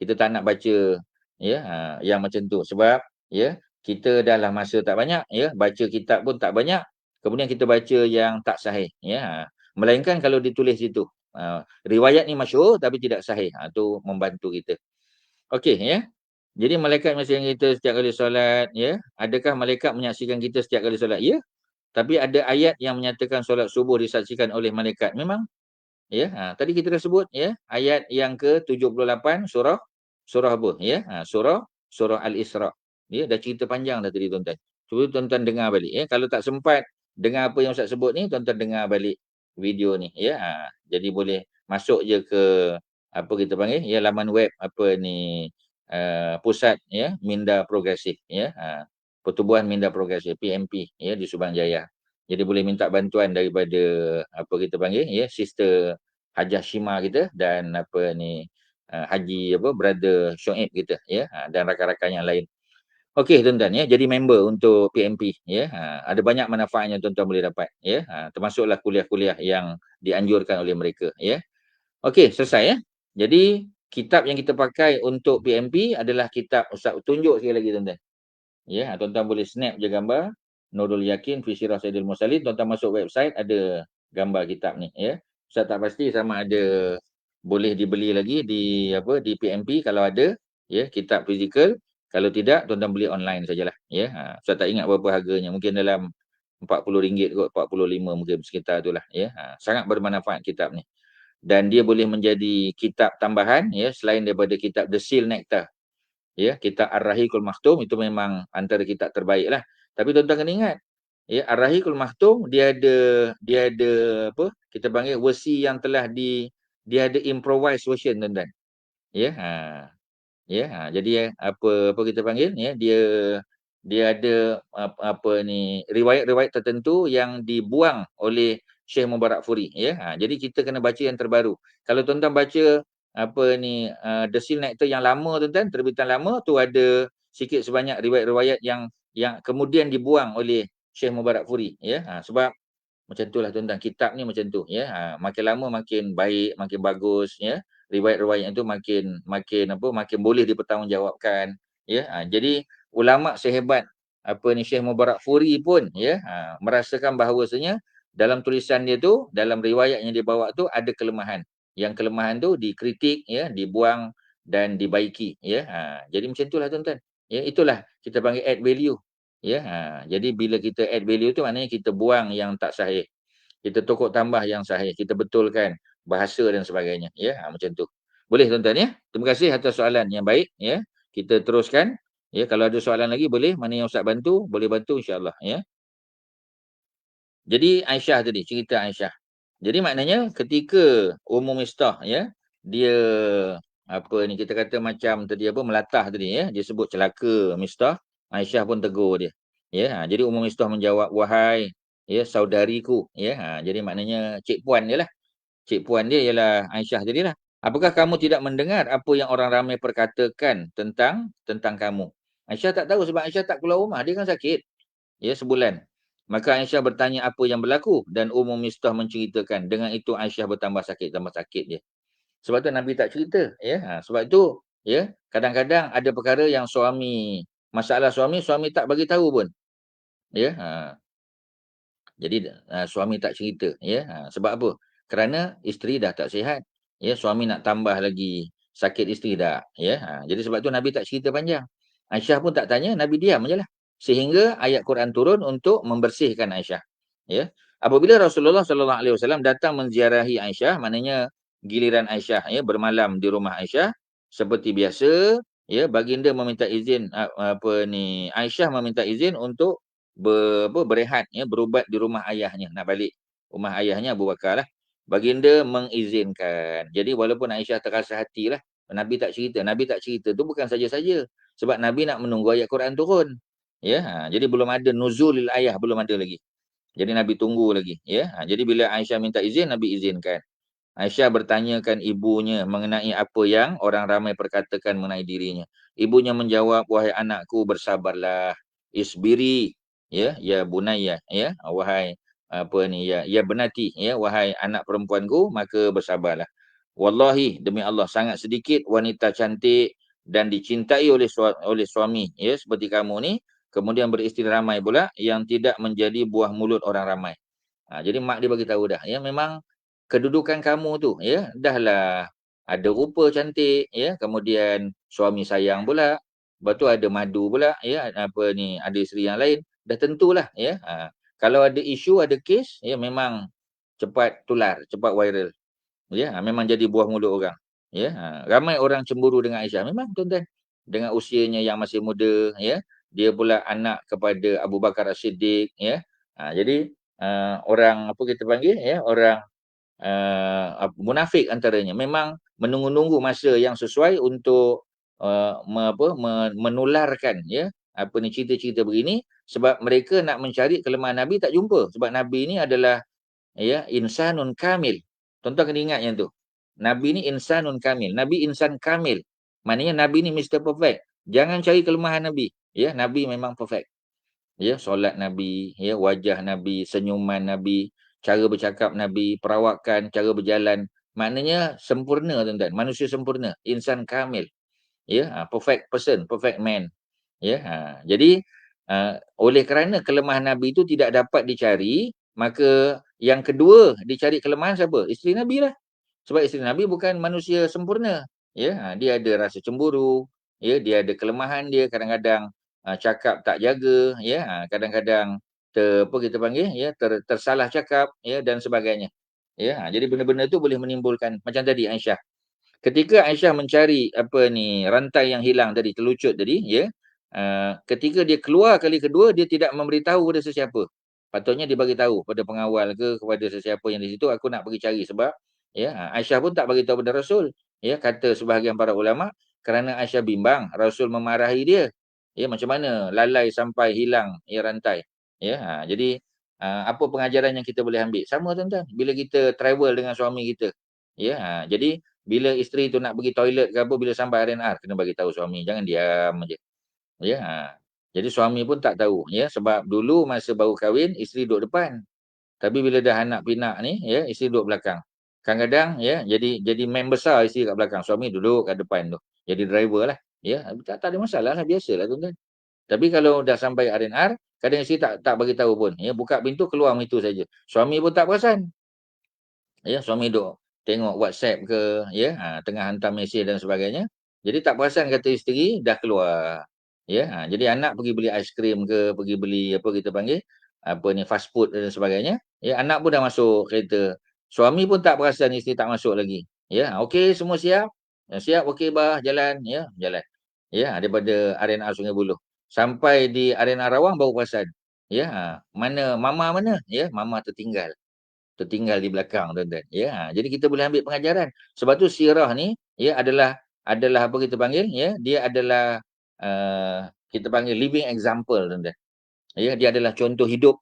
Kita tak nak baca, ya, yang macam tu sebab, ya, kita dah lah masa tak banyak, ya, baca kitab pun tak banyak, kemudian kita baca yang tak sahih, ya. Melainkan kalau ditulis situ riwayat ni masyhur tapi tidak sahih, tu membantu kita. Okey, ya. Jadi malaikat menyaksikan kita setiap kali solat, ya. Adakah malaikat menyaksikan kita setiap kali solat? Ya. Tapi ada ayat yang menyatakan solat subuh disaksikan oleh malaikat. Memang, ya. Tadi kita dah sebut, ya, ayat yang ke-78 surah surah apa? Ya. Surah Al-Isra. Ya, dah cerita panjang dah tadi tuan-tuan. Cuba tuan-tuan dengar balik, ya. Kalau tak sempat dengar apa yang Ustaz sebut ni, tuan-tuan dengar balik video ni, ya. Jadi boleh masuk je ke apa kita panggil, ya, laman web apa ni, pusat, ya, Minda Progresif, ya. Pertubuhan Minda Progresif PMP, ya, di Subang Jaya. Jadi boleh minta bantuan daripada apa kita panggil, ya, Sister Hajah Shima kita dan apa ni, Haji apa brother Shoaib kita, ya, dan rakan-rakan yang lain. Okey tuan-tuan, ya, jadi member untuk PMP, ya. Ada banyak manfaat yang tuan-tuan boleh dapat, ya. Termasuklah kuliah-kuliah yang dianjurkan oleh mereka, ya. Okey, selesai, ya. Jadi kitab yang kita pakai untuk PMP adalah kitab Ustaz tunjuk sekali lagi tuan-tuan. Ya, tuan-tuan boleh snap je gambar Nurul Yakin fi Sirah Sayyidil Mursalin. Tuan-tuan masuk website ada gambar kitab ni, ya. Ustaz tak pasti sama ada boleh dibeli lagi di apa di PMP kalau ada, ya, kitab fizikal. Kalau tidak tuan-tuan beli online sajalah, ya. Ustaz tak ingat berapa harganya. Mungkin dalam RM40 kot, 45 mungkin sekitar itulah, ya. Sangat bermanfaat kitab ni. Dan dia boleh menjadi kitab tambahan, ya, selain daripada kitab The Seal Nectar. Ya, kitab Ar-Rahiqul Maktum itu memang antara kitab terbaik lah. Tapi tuan-tuan kena ingat, ya, Ar-Rahiqul Maktum dia ada apa? Kita panggil versi yang telah dia ada improvised version tuan-tuan. Ya, ya, jadi apa apa kita panggil, ya, dia ada apa ni riwayat-riwayat tertentu yang dibuang oleh Syekh Mubarak Furi, ya. Jadi kita kena baca yang terbaru. Kalau tuan-tuan baca apa ni The Seal Nectar yang lama tuan-tuan, terbitan lama tu ada sikit sebanyak riwayat-riwayat yang kemudian dibuang oleh Syekh Mubarak Furi, ya. Sebab macam itulah tuan-tuan, kitab ni macam tu, ya. Makin lama makin baik, makin bagus, ya. Riwayat-riwayat itu makin makin apa, makin boleh dipertanggungjawabkan, ya. Jadi ulama sehebat apa ni Syekh Mubarak Furi pun, ya, merasakan bahawasanya dalam tulisan dia tu, dalam riwayat yang dia bawa tu ada kelemahan. Yang kelemahan tu dikritik, ya, dibuang dan dibaiki, ya. Jadi macam itulah tuan-tuan. Ya, itulah kita panggil add value. Ya, jadi bila kita add value tu maknanya kita buang yang tak sahih. Kita tokok tambah yang sahih, kita betulkan bahasa dan sebagainya, ya. Macam tu. Boleh tuan-tuan, ya. Terima kasih atas soalan yang baik, ya. Kita teruskan. Ya, kalau ada soalan lagi boleh, mana yang Ustaz bantu, boleh bantu insya-Allah, ya. Jadi Aisyah tadi, cerita Aisyah. Jadi maknanya ketika Ummu Mistah, ya, dia apa ni kita kata macam tadi apa melatah tadi, ya, dia sebut celaka Mistah, Aisyah pun tegur dia. Ya, jadi Ummu Mistah menjawab, "Wahai, ya, saudariku," ya. Jadi maknanya cik puan dia lah. Cik puan dia ialah Aisyah tadilah. "Apakah kamu tidak mendengar apa yang orang ramai perkatakan tentang kamu?" Aisyah tak tahu sebab Aisyah tak keluar rumah, dia kan sakit. Ya, sebulan. Maka Aisyah bertanya apa yang berlaku dan Ummu Mistah menceritakan. Dengan itu Aisyah bertambah sakit, tambah sakit dia. Sebab tu Nabi tak cerita, ya. Sebab itu, ya, kadang-kadang ada perkara yang masalah suami tak bagi tahu pun, ya. Jadi suami tak cerita, ya. Sebab apa? Kerana isteri dah tak sihat. Ya, suami nak tambah lagi sakit isteri dah, ya. Jadi sebab tu Nabi tak cerita panjang. Aisyah pun tak tanya, Nabi diam ajalah. Sehingga ayat Quran turun untuk membersihkan Aisyah. Ya. Apabila Rasulullah sallallahu alaihi wasallam datang menziarahi Aisyah, maknanya giliran Aisyah, ya, bermalam di rumah Aisyah seperti biasa, ya, baginda meminta izin apa ni Aisyah meminta izin untuk berehat, ya, berubat di rumah ayahnya, nak balik rumah ayahnya Abu Bakar lah. Baginda mengizinkan. Jadi walaupun Aisyah terasa hatilah, Nabi tak cerita tu bukan saja-saja sebab Nabi nak menunggu ayat Quran turun. Ya, jadi belum ada nuzulil ayah, belum ada lagi. Jadi Nabi tunggu lagi, ya. Jadi bila Aisyah minta izin, Nabi izinkan. Aisyah bertanyakan ibunya mengenai apa yang orang ramai perkatakan mengenai dirinya. Ibunya menjawab, "Wahai anakku, bersabarlah. Isbiri, ya, ya bunayya, ya, wahai apa ni, ya, ya benati, ya, wahai anak perempuanku, maka bersabarlah. Wallahi, demi Allah, sangat sedikit wanita cantik dan dicintai oleh suami, ya, seperti kamu ni, kemudian beristeri ramai pula yang tidak menjadi buah mulut orang ramai." Jadi mak dia bagi tahu dah, ya, memang kedudukan kamu tu, ya, dahlah ada rupa cantik, ya, kemudian suami sayang pula, Lepas tu ada madu pula, ya, apa ni, ada isteri yang lain, dah tentulah, ya. Kalau ada isu, ada kes, ya memang cepat tular, cepat viral. Ya, memang jadi buah mulut orang. Ya, ramai orang cemburu dengan Aisyah. Memang tuan-tuan, dengan usianya yang masih muda, ya. Dia pula anak kepada Abu Bakar As-Siddiq, ya. Jadi orang apa kita panggil, ya, orang munafik antaranya memang menunggu-nunggu masa yang sesuai untuk menularkan, ya, apa ni, cerita-cerita begini, sebab mereka nak mencari kelemahan Nabi tak jumpa, sebab Nabi ni adalah, ya, insanun kamil. Tuan-tuan kena ingat yang tu. Nabi ni insanun kamil. Nabi insan kamil. Maknanya Nabi ni Mr. Perfect. Jangan cari kelemahan Nabi. Ya, Nabi memang perfect. Ya, solat Nabi, ya, wajah Nabi, senyuman Nabi, cara bercakap Nabi, perawakan, cara berjalan. Maknanya sempurna, tuan-tuan. Manusia sempurna. Insan kamil. Ya, perfect person, perfect man. Ya, jadi oleh kerana kelemahan Nabi itu tidak dapat dicari, maka yang kedua dicari kelemahan siapa? Isteri Nabi lah. Sebab isteri Nabi bukan manusia sempurna. Ya, dia ada rasa cemburu, ya, dia ada kelemahan dia, kadang-kadang cakap tak jaga, ya, kadang-kadang apa kita panggil, ya, tersalah cakap, ya, dan sebagainya. Ya, jadi benda-benda tu boleh menimbulkan macam tadi Aisyah. Ketika Aisyah mencari apa ni, rantai yang hilang tadi, terlucut tadi, ya. Ketika dia keluar kali kedua, dia tidak memberitahu kepada sesiapa. Patutnya dia bagi tahu pada pengawal ke, kepada sesiapa yang di situ, aku nak pergi cari, sebab, ya, Aisyah pun tak bagi tahu pada Rasul. Ya, kata sebahagian para ulama, kerana Aisyah bimbang, Rasul memarahi dia. Ya, macam mana lalai sampai hilang, ya, rantai. Ya, jadi apa pengajaran yang kita boleh ambil? Sama tuan-tuan, bila kita travel dengan suami kita. Ya, jadi bila isteri tu nak pergi toilet ke apa, bila sampai R&R, kena bagi tahu suami, jangan diam aja. Ya, jadi suami pun tak tahu, ya, sebab dulu masa baru kahwin isteri duduk depan. Tapi bila dah anak pinak ni, ya, isteri duduk belakang. Kadang-kadang, ya, jadi main besar isteri kat belakang, suami duduk kat depan tu. Jadi driver lah. Ya, tak ada masalah lah, biasalah tuan-tuan. Tapi kalau dah sampai R&R, kadang isteri tak bagi tahu pun. Ya, buka pintu keluar begitu saja. Suami pun tak perasan. Ya, suami duk tengok WhatsApp ke, ya, tengah hantar mesej dan sebagainya. Jadi tak perasan kata isteri dah keluar. Ya, jadi anak pergi beli aiskrim ke, pergi beli apa kita panggil, apa ni, fast food dan sebagainya. Ya, anak pun dah masuk kereta. Suami pun tak perasan isteri tak masuk lagi. Ya, okey, semua siap. Siap, okey bah, jalan, ya, jalan. Ya, daripada Arena Sungai Buloh. Sampai di Arena Rawang baru perasan. Ya, mana mama mana? Ya, mama tertinggal di belakang, tuan-tuan. Ya, jadi kita boleh ambil pengajaran. Sebab tu sirah ni, ya, adalah apa kita panggil, ya, dia adalah kita panggil living example, tuan-tuan. Ya, dia adalah contoh hidup,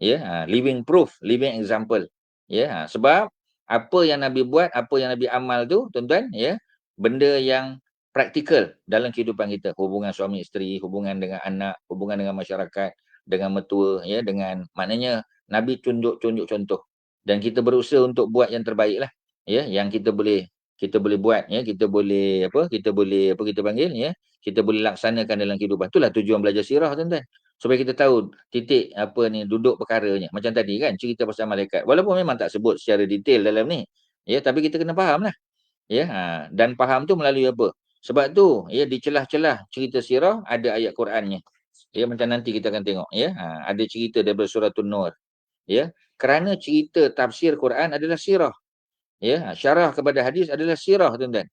ya, living proof, living example. Ya, sebab apa yang Nabi buat, apa yang Nabi amal tu, tuan-tuan, ya, benda yang praktikal dalam kehidupan kita, hubungan suami isteri, hubungan dengan anak, hubungan dengan masyarakat, dengan mertua, ya, dengan, maknanya Nabi tunjuk contoh, dan kita berusaha untuk buat yang terbaik lah, ya, yang kita boleh buat, ya, kita boleh apa kita panggil, ya, kita boleh laksanakan dalam kehidupan. Itulah tujuan belajar sirah, tuan-tuan, supaya kita tahu titik apa ni, duduk perkaranya. Macam tadi kan cerita pasal malaikat, walaupun memang tak sebut secara detail dalam ni, ya, tapi kita kena faham lah, ya, dan faham tu melalui apa? Sebab tu, ya, di celah-celah cerita sirah ada ayat Qurannya. Ya, macam nanti kita akan tengok, ya. Ada cerita daripada surah An-Nur, ya. Kerana cerita tafsir Quran adalah sirah, ya. Syarah kepada hadis adalah sirah, tuan-tuan.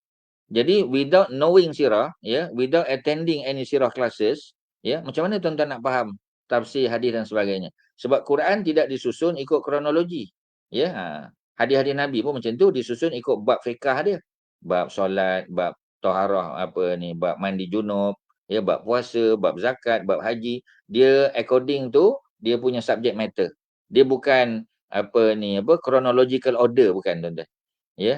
Jadi without knowing sirah, ya, without attending any sirah classes, ya, macam mana tuan-tuan nak faham tafsir hadis dan sebagainya? Sebab Quran tidak disusun ikut kronologi. Ya, hadis-hadis Nabi pun macam tu, disusun ikut bab fiqah dia. Bab solat, bab taharah, apa ni, bab mandi junub, ya, bab puasa, bab zakat, bab haji. Dia according to dia punya subject matter. Dia bukan apa ni, apa, chronological order, bukan, tuan-tuan. Ya,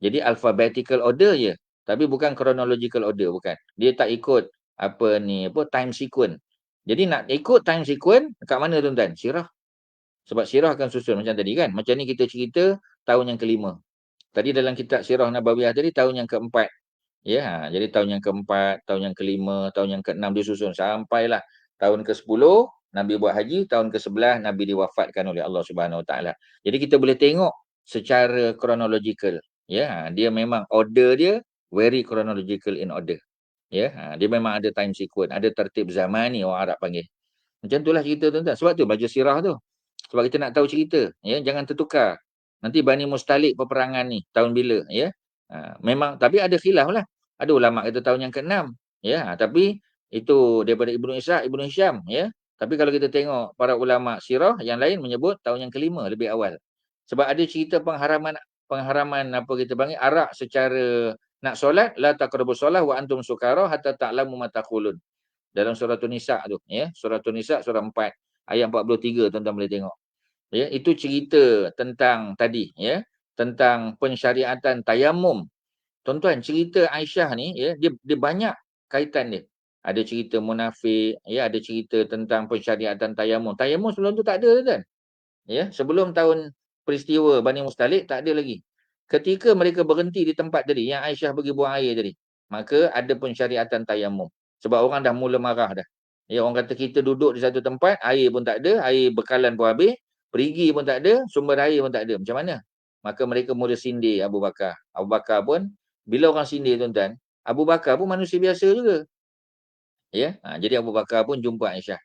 jadi alphabetical order je, tapi bukan chronological order, bukan. Dia tak ikut apa ni, apa, time sequence. Jadi nak ikut time sequence kat mana, tuan-tuan? Sirah. Sebab sirah akan susun macam tadi kan. Macam ni kita cerita tahun yang kelima. Tadi dalam kitab Sirah Nabawiyah tadi tahun yang keempat. Ya, jadi tahun yang keempat, tahun yang kelima, tahun yang keenam dia susun sampailah tahun ke-10 Nabi buat haji, tahun ke-11 Nabi diwafatkan oleh Allah Subhanahu Wa Taala. Jadi kita boleh tengok secara chronological. Ya, dia memang order dia very chronological in order. Ya, dia memang ada time sequence, ada tertib zamani orang Arab panggil. Macam itulah cerita tuan-tuan. Sebab tu baca sirah tu. Sebab kita nak tahu cerita, ya, jangan tertukar. Nanti Bani Mustalik peperangan ni tahun bila, ya. Memang tapi ada khilaf lah. Ada ulama kata tahun yang ke-6, ya. Tapi itu daripada Ibnu Ishaq, Ibnu Hisham, ya. Tapi kalau kita tengok para ulama sirah yang lain menyebut tahun yang ke-5 lebih awal. Sebab ada cerita pengharaman apa kita panggil arak secara nak solat la taqrabus solah wa antum sukara hatta ta'lamu ma taqulun. Dalam surah Nisa tu, ya. Surah Nisa surah 4 ayat 43 tuan-tuan boleh tengok. Ya, itu cerita tentang tadi, ya, tentang pensyariatan tayamum. Tuan-tuan, cerita Aisyah ni, ya, dia banyak kaitan dia. Ada cerita munafik, ya, ada cerita tentang pensyariatan tayamum. Tayamum sebelum tu tak ada, tuan-tuan. Ya, sebelum tahun peristiwa Bani Mustalik tak ada lagi. Ketika mereka berhenti di tempat tadi, yang Aisyah pergi buang air tadi, maka ada pensyariatan tayamum. Sebab orang dah mula marah dah. Ya, orang kata kita duduk di satu tempat, air pun tak ada, air bekalan pun habis, perigi pun tak ada, sumber air pun tak ada. Macam mana? Maka mereka mula sindir Abu Bakar. Abu Bakar pun, bila orang sindir tuan-tuan, Abu Bakar pun manusia biasa juga. Ya, jadi Abu Bakar pun jumpa Aisyah.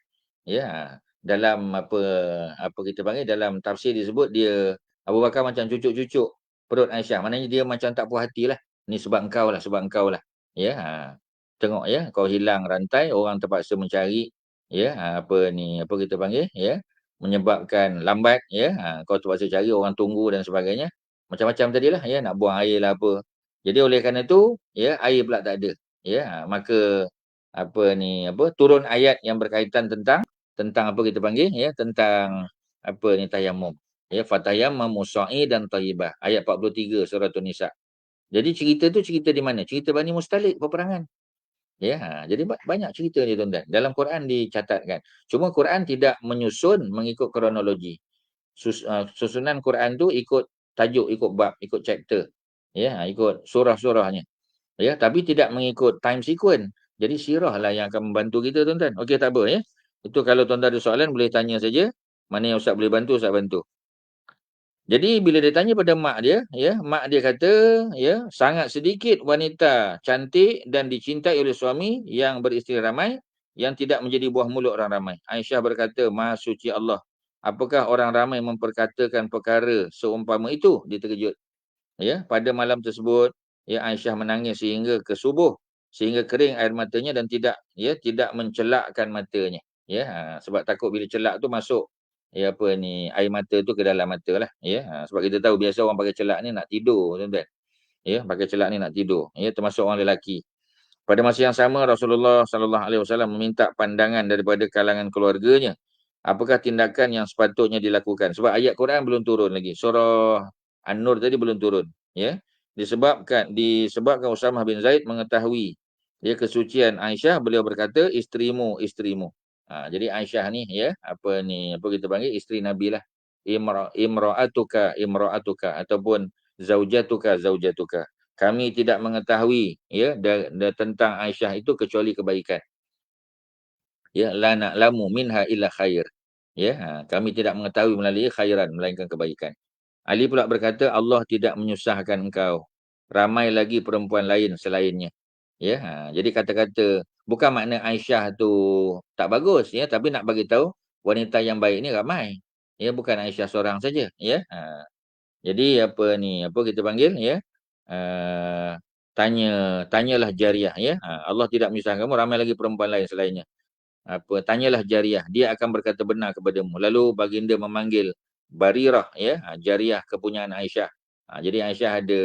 Ya, dalam apa kita panggil, dalam tafsir disebut dia Abu Bakar macam cucuk-cucuk perut Aisyah. Maknanya dia macam tak puas hatilah. Ni sebab engkau lah, sebab engkau lah. Ya, tengok ya, kau hilang rantai, orang terpaksa mencari, ya, apa ni, apa kita panggil, ya, menyebabkan lambat, ya, kau terpaksa cari, orang tunggu dan sebagainya. Macam-macam tadilah, ya, nak buang air lah apa. Jadi oleh kerana itu, ya, air pula tak ada. Ya, maka apa ni, apa, turun ayat yang berkaitan tentang apa kita panggil, ya, tentang apa ni tayamum, ya, fatayammamu sa'idan thayyibah ayat 43 surah An-Nisa. Jadi cerita tu cerita di mana? Cerita Bani Mustalik peperangan, ya. Jadi banyak cerita ni tuan-tuan dalam Quran dicatatkan. Cuma Quran tidak menyusun mengikut kronologi. Susunan Quran tu ikut tajuk, ikut bab, ikut chapter, ya, ikut surah-surahnya, ya, tapi tidak mengikut time sequence. Jadi sirah lah yang akan membantu kita tuan-tuan. Okey, tak apa, ya. Itu kalau tuan-tuan ada soalan boleh tanya saja. Mana yang Ustaz boleh bantu, Ustaz bantu. Jadi bila dia tanya pada mak dia, ya, mak dia kata, ya, sangat sedikit wanita cantik dan dicintai oleh suami yang beristeri ramai yang tidak menjadi buah mulut orang ramai. Aisyah berkata, Maha suci Allah, apakah orang ramai memperkatakan perkara seumpama itu? Dia terkejut. Ya, pada malam tersebut, ya, Aisyah menangis sehingga ke subuh, sehingga kering air matanya dan tidak mencelakkan matanya. Ya, sebab takut bila celak tu masuk, ya, apa ni, air mata tu ke dalam mata lah. Ya, sebab kita tahu biasa orang pakai celak ni nak tidur, tuan-tuan. Ya, pakai celak ni nak tidur. Ya, termasuk orang lelaki. Pada masa yang sama, Rasulullah sallallahu alaihi wasallam meminta pandangan daripada kalangan keluarganya. Apakah tindakan yang sepatutnya dilakukan? Sebab ayat Quran belum turun lagi. Surah An-Nur tadi belum turun, ya. Disebabkan Usamah bin Zaid mengetahui, ya, kesucian Aisyah, beliau berkata, isterimu, isterimu. Jadi Aisyah ni, ya, apa ni, apa kita panggil, isteri Nabi lah. Imra'atuka, imra'atuka, ataupun zaujatuka, zaujatuka. Kami tidak mengetahui, ya, tentang Aisyah itu kecuali kebaikan. Ya, la na'lamu minha illa khair. Ya, kami tidak mengetahui melalui khairan, melainkan kebaikan. Ali pula berkata, Allah tidak menyusahkan engkau. Ramai lagi perempuan lain selainnya. Ya, jadi kata-kata bukan makna Aisyah tu tak bagus, ya, tapi nak bagi tahu wanita yang baik ni ramai. Ya, bukan Aisyah seorang saja, ya. Jadi apa ni, apa kita panggil, ya. Uh, tanyalah jariah, ya. Allah tidak menyusahkan kamu, ramai lagi perempuan lain selainnya. Tanyalah jariah, dia akan berkata benar kepadamu. Lalu baginda memanggil Barirah, ya, jariah kepunyaan Aisyah. Jadi Aisyah ada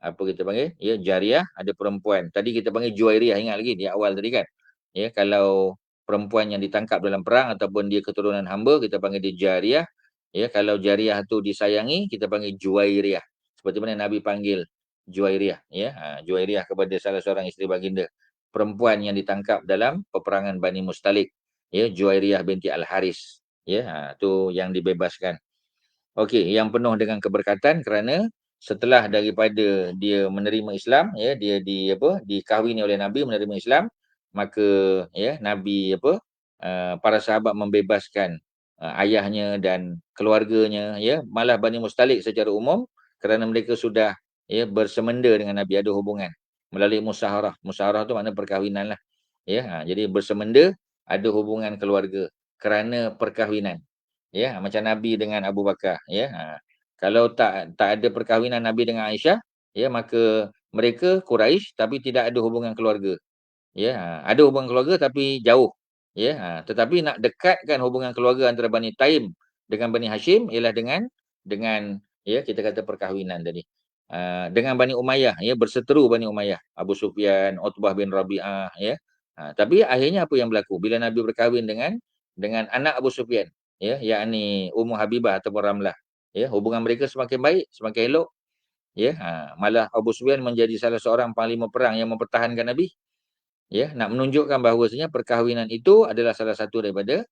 apa kita panggil, ya, jariah, ada perempuan. Tadi kita panggil Juwairiyah, ingat lagi di awal tadi kan. Ya, kalau perempuan yang ditangkap dalam perang ataupun dia keturunan hamba, kita panggil dia jariah. Ya, kalau jariah tu disayangi, kita panggil Juwairiyah. Seperti mana Nabi panggil Juwairiyah, ya, Juwairiyah kepada salah seorang isteri baginda, perempuan yang ditangkap dalam peperangan Bani Mustalik, ya, Juwairiyah binti Al-Haris, ya, tu yang dibebaskan. Okey, yang penuh dengan keberkatan kerana setelah daripada dia menerima Islam, ya, dia dikahwini oleh Nabi, menerima Islam, maka, ya, Nabi para sahabat membebaskan ayahnya dan keluarganya, ya, malah Bani Mustalik secara umum kerana mereka sudah, ya, bersemenda dengan Nabi, ada hubungan. melalui musyawarah. Musyawarah tu makna perkahwinan lah. Ya, jadi bersemenda ada hubungan keluarga kerana perkahwinan. Ya, macam Nabi dengan Abu Bakar, ya. Kalau tak ada perkahwinan Nabi dengan Aisyah, ya, maka mereka Quraisy tapi tidak ada hubungan keluarga. Ya, ada hubungan keluarga tapi jauh. Ya, tetapi nak dekatkan hubungan keluarga antara Bani Taim dengan Bani Hashim ialah dengan ya kita kata perkahwinan tadi. Dengan Bani Umayyah, ya, berseteru Bani Umayyah, Abu Sufyan, Utbah bin Rabi'ah, ya. Tapi akhirnya apa yang berlaku bila Nabi berkahwin dengan anak Abu Sufyan, ya, yakni Ummu Habibah ataupun Ramlah. Ya, hubungan mereka semakin baik, semakin elok, ya. Malah Abu Sufyan menjadi salah seorang panglima perang yang mempertahankan Nabi. Ya, nak menunjukkan bahawasanya perkahwinan itu adalah salah satu daripada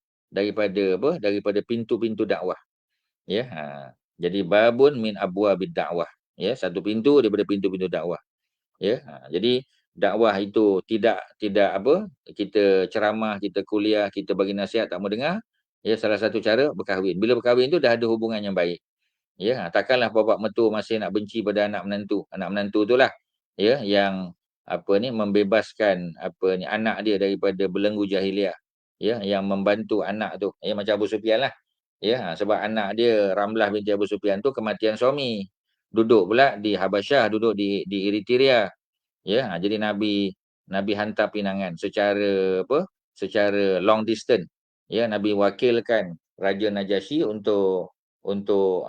pintu-pintu dakwah. Ya, jadi babun min abwabid dakwah. Ya, satu pintu daripada pintu-pintu dakwah. Ya, jadi dakwah itu tidak apa, kita ceramah, kita kuliah, kita bagi nasihat tak mau dengar. Ya, salah satu cara berkahwin. Bila berkahwin tu dah ada hubungan yang baik. Ya, takkanlah bapa mertua masih nak benci pada anak menantu. Anak menantu itulah, ya, yang apa ni, membebaskan apa ni, anak dia daripada belenggu jahiliah. Ya, yang membantu anak tu. Ya, macam Abu Sufyan lah. Ya, sebab anak dia Ramlah binti Abu Sufyan tu kematian suami. Duduk pula di Habasyah, duduk di Eritrea. Ya, jadi Nabi hantar pinangan secara apa? Secara long distance. Ya, Nabi wakilkan Raja Najasyi untuk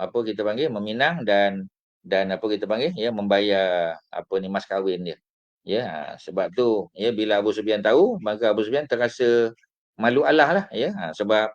apa kita panggil meminang dan apa kita panggil, ya, membayar apa ni, mas kahwin dia. Ya, sebab tu ya bila Abu Sufyan tahu, maka Abu Sufyan terasa malu Allah lah, ya. Sebab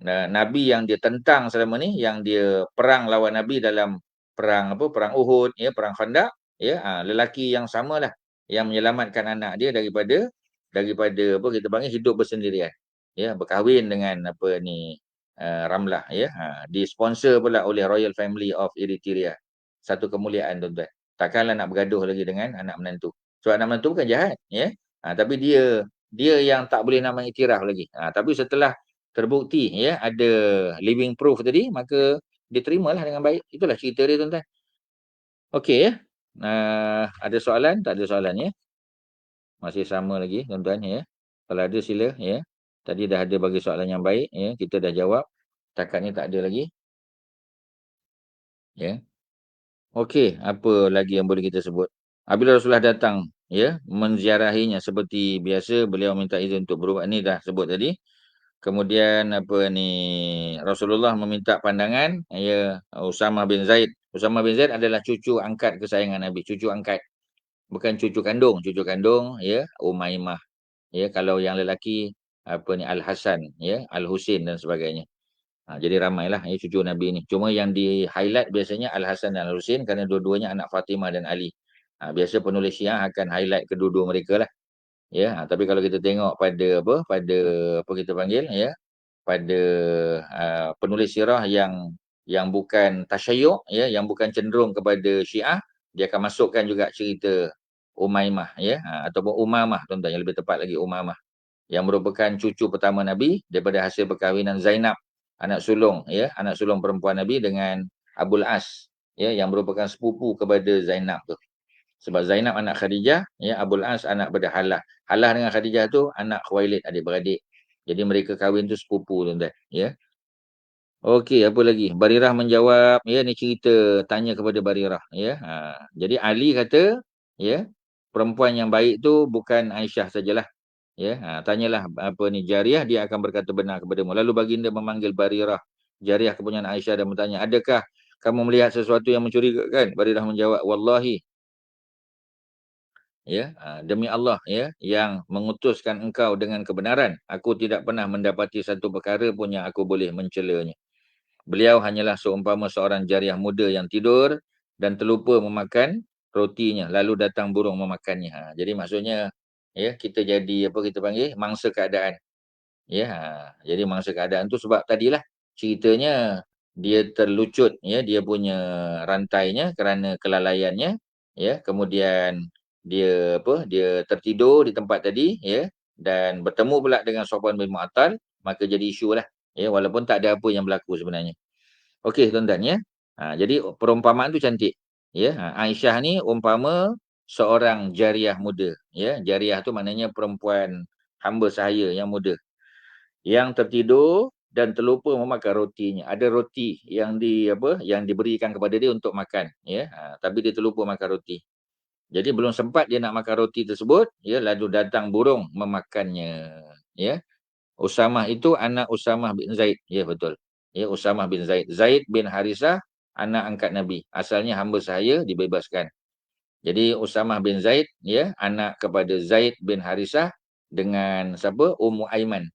Nabi yang dia tentang selama ni, yang dia perang lawan Nabi dalam perang Uhud, ya, perang Khandaq, ya, lelaki yang samalah yang menyelamatkan anak dia daripada apa kita panggil hidup bersendirian. Ya, berkahwin dengan apa ni, Ramlah, ya. Disponsor pula oleh Royal Family of Eritrea. Satu kemuliaan, tuan-tuan. Takkanlah nak bergaduh lagi dengan anak menantu. Sebab anak menantu bukan jahat, ya. Tapi dia yang tak boleh nak mengiktiraf lagi. Tapi setelah terbukti, ya, ada living proof tadi, maka diterimalah dengan baik. Itulah cerita dia, tuan-tuan. Okey, ya. Ada soalan? Tak ada soalan, ya. Masih sama lagi, tuan-tuan, ya. Kalau ada sila, ya. Tadi dah ada bagi soalan yang baik, ya. Kita dah jawab. Takat ni tak ada lagi, ya. Okey, apa lagi yang boleh kita sebut? Apabila Rasulullah datang, ya, menziarahinya seperti biasa, beliau minta izin untuk berubat. Ni dah sebut tadi. Kemudian apa ni, Rasulullah meminta pandangan, ya, Usamah bin Zaid. Usamah bin Zaid adalah cucu angkat kesayangan Nabi, cucu angkat. Bukan cucu kandung, ya, Umaymah. Ya, kalau yang lelaki apa ni, Al-Hasan, ya, Al-Husin dan sebagainya. Jadi ramailah, ya, cucu Nabi ni. Cuma yang di-highlight biasanya Al-Hasan dan Al-Husin kerana dua-duanya anak Fatimah dan Ali. Biasa penulis Syiah akan highlight kedua-dua mereka lah. Ya, tapi kalau kita tengok pada apa kita panggil, ya, pada penulis sirah yang bukan tasyayyu', ya, yang bukan cenderung kepada Syiah, dia akan masukkan juga cerita Umaymah, ya, ataupun Umamah, tuan-tuan, yang lebih tepat lagi Umamah, yang merupakan cucu pertama Nabi daripada hasil perkahwinan Zainab, anak sulung, ya, anak sulung perempuan Nabi dengan Abul As, ya, yang merupakan sepupu kepada Zainab tu. Sebab Zainab anak Khadijah, ya, Abul As anak pada Halah. Halah dengan Khadijah tu anak Khuwailid, adik-beradik. Jadi mereka kahwin tu sepupu, tuan-tuan, ya. Okey, apa lagi? Barirah menjawab, ya, ni cerita tanya kepada Barirah, ya. Jadi Ali kata, ya, perempuan yang baik tu bukan Aisyah sajalah. Ya, tanyalah apa ni Jariyah, dia akan berkata benar kepadamu. Lalu baginda memanggil Barirah, Jariyah kepunyaan Aisyah, dan bertanya, adakah kamu melihat sesuatu yang mencurigakan? Barirah menjawab, wallahi, ya, demi Allah, ya, yang mengutuskan engkau dengan kebenaran, aku tidak pernah mendapati satu perkara pun yang aku boleh mencelanya. Beliau hanyalah seumpama seorang jariah muda yang tidur dan terlupa memakan rotinya, lalu datang burung memakannya. Jadi maksudnya, ya, kita jadi apa kita panggil mangsa keadaan. Ya, jadi mangsa keadaan tu sebab tadilah ceritanya dia terlucut, ya, dia punya rantainya kerana kelalaiannya, ya, kemudian dia tertidur di tempat tadi, ya, dan bertemu pula dengan Safwan bin Mu'attal, maka jadi isu lah, ya, walaupun tak ada apa yang berlaku sebenarnya. Okey, tuan-tuan, ya. Jadi perumpamaan tu cantik, ya. Aisyah ni umpama seorang jariah muda, ya. Jariah tu maknanya perempuan hamba sahaya yang muda, yang tertidur dan terlupa memakan rotinya. Ada roti yang yang diberikan kepada dia untuk makan, ya. Tapi dia terlupa makan roti. Jadi belum sempat dia nak makan roti tersebut, ya, lalu datang burung memakannya, ya. Usamah itu anak Usamah bin Zaid. Ya, betul. Ya, Usamah bin Zaid. Zaid bin Harisah, anak angkat Nabi. Asalnya hamba sahaya, dibebaskan. Jadi Usamah bin Zaid, ya, anak kepada Zaid bin Harisah dengan siapa? Ummu Aiman.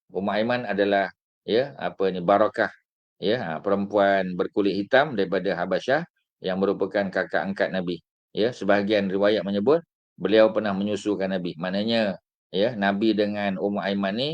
Ummu Aiman adalah, ya, Barakah, ya, perempuan berkulit hitam daripada Habasyah yang merupakan kakak angkat Nabi. Ya, sebahagian riwayat menyebut beliau pernah menyusukan Nabi. Maknanya, ya, Nabi dengan Ummu Aiman ni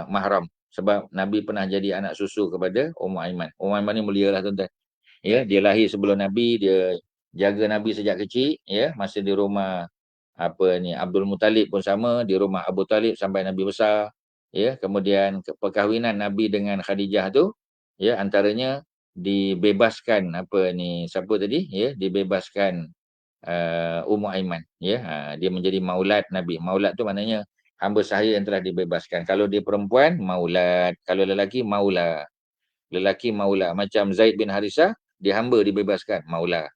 mahram, sebab Nabi pernah jadi anak susu kepada Ummu Aiman. Ummu Aiman ni mulia lah, tuan-tuan. Ya, dia lahir sebelum Nabi, dia jaga Nabi sejak kecil, ya, masa di rumah Abdul Muttalib pun sama, di rumah Abu Talib sampai Nabi besar, ya. Kemudian perkahwinan Nabi dengan Khadijah tu, ya, antaranya dibebaskan siapa tadi, ya, dibebaskan Ummu Aiman, ya. Dia menjadi maulad Nabi. Maulad tu maknanya hamba sahaya yang telah dibebaskan. Kalau dia perempuan, maulad. Kalau lelaki, maula. Lelaki maula, macam Zaid bin Harisah, dia hamba dibebaskan, maula.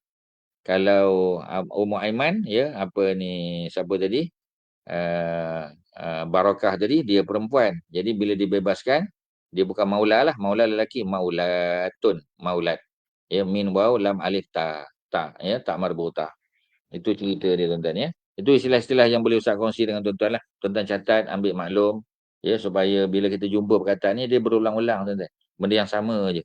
Kalau Ummu Aiman, ya, siapa tadi, Barakah tadi, dia perempuan. Jadi bila dibebaskan, dia bukan maula lah, maula lelaki, maulatun, maulat. Ya, min waw lam alif ta, tak, ya, tak marbutah. Itu cerita dia, tuan-tuan, ya. Itu istilah-istilah yang boleh Ustaz kongsi dengan tuan-tuan lah. Tuan-tuan catat, ambil maklum, ya, supaya bila kita jumpa perkataan ni, dia berulang-ulang, tuan-tuan. Benda yang sama je.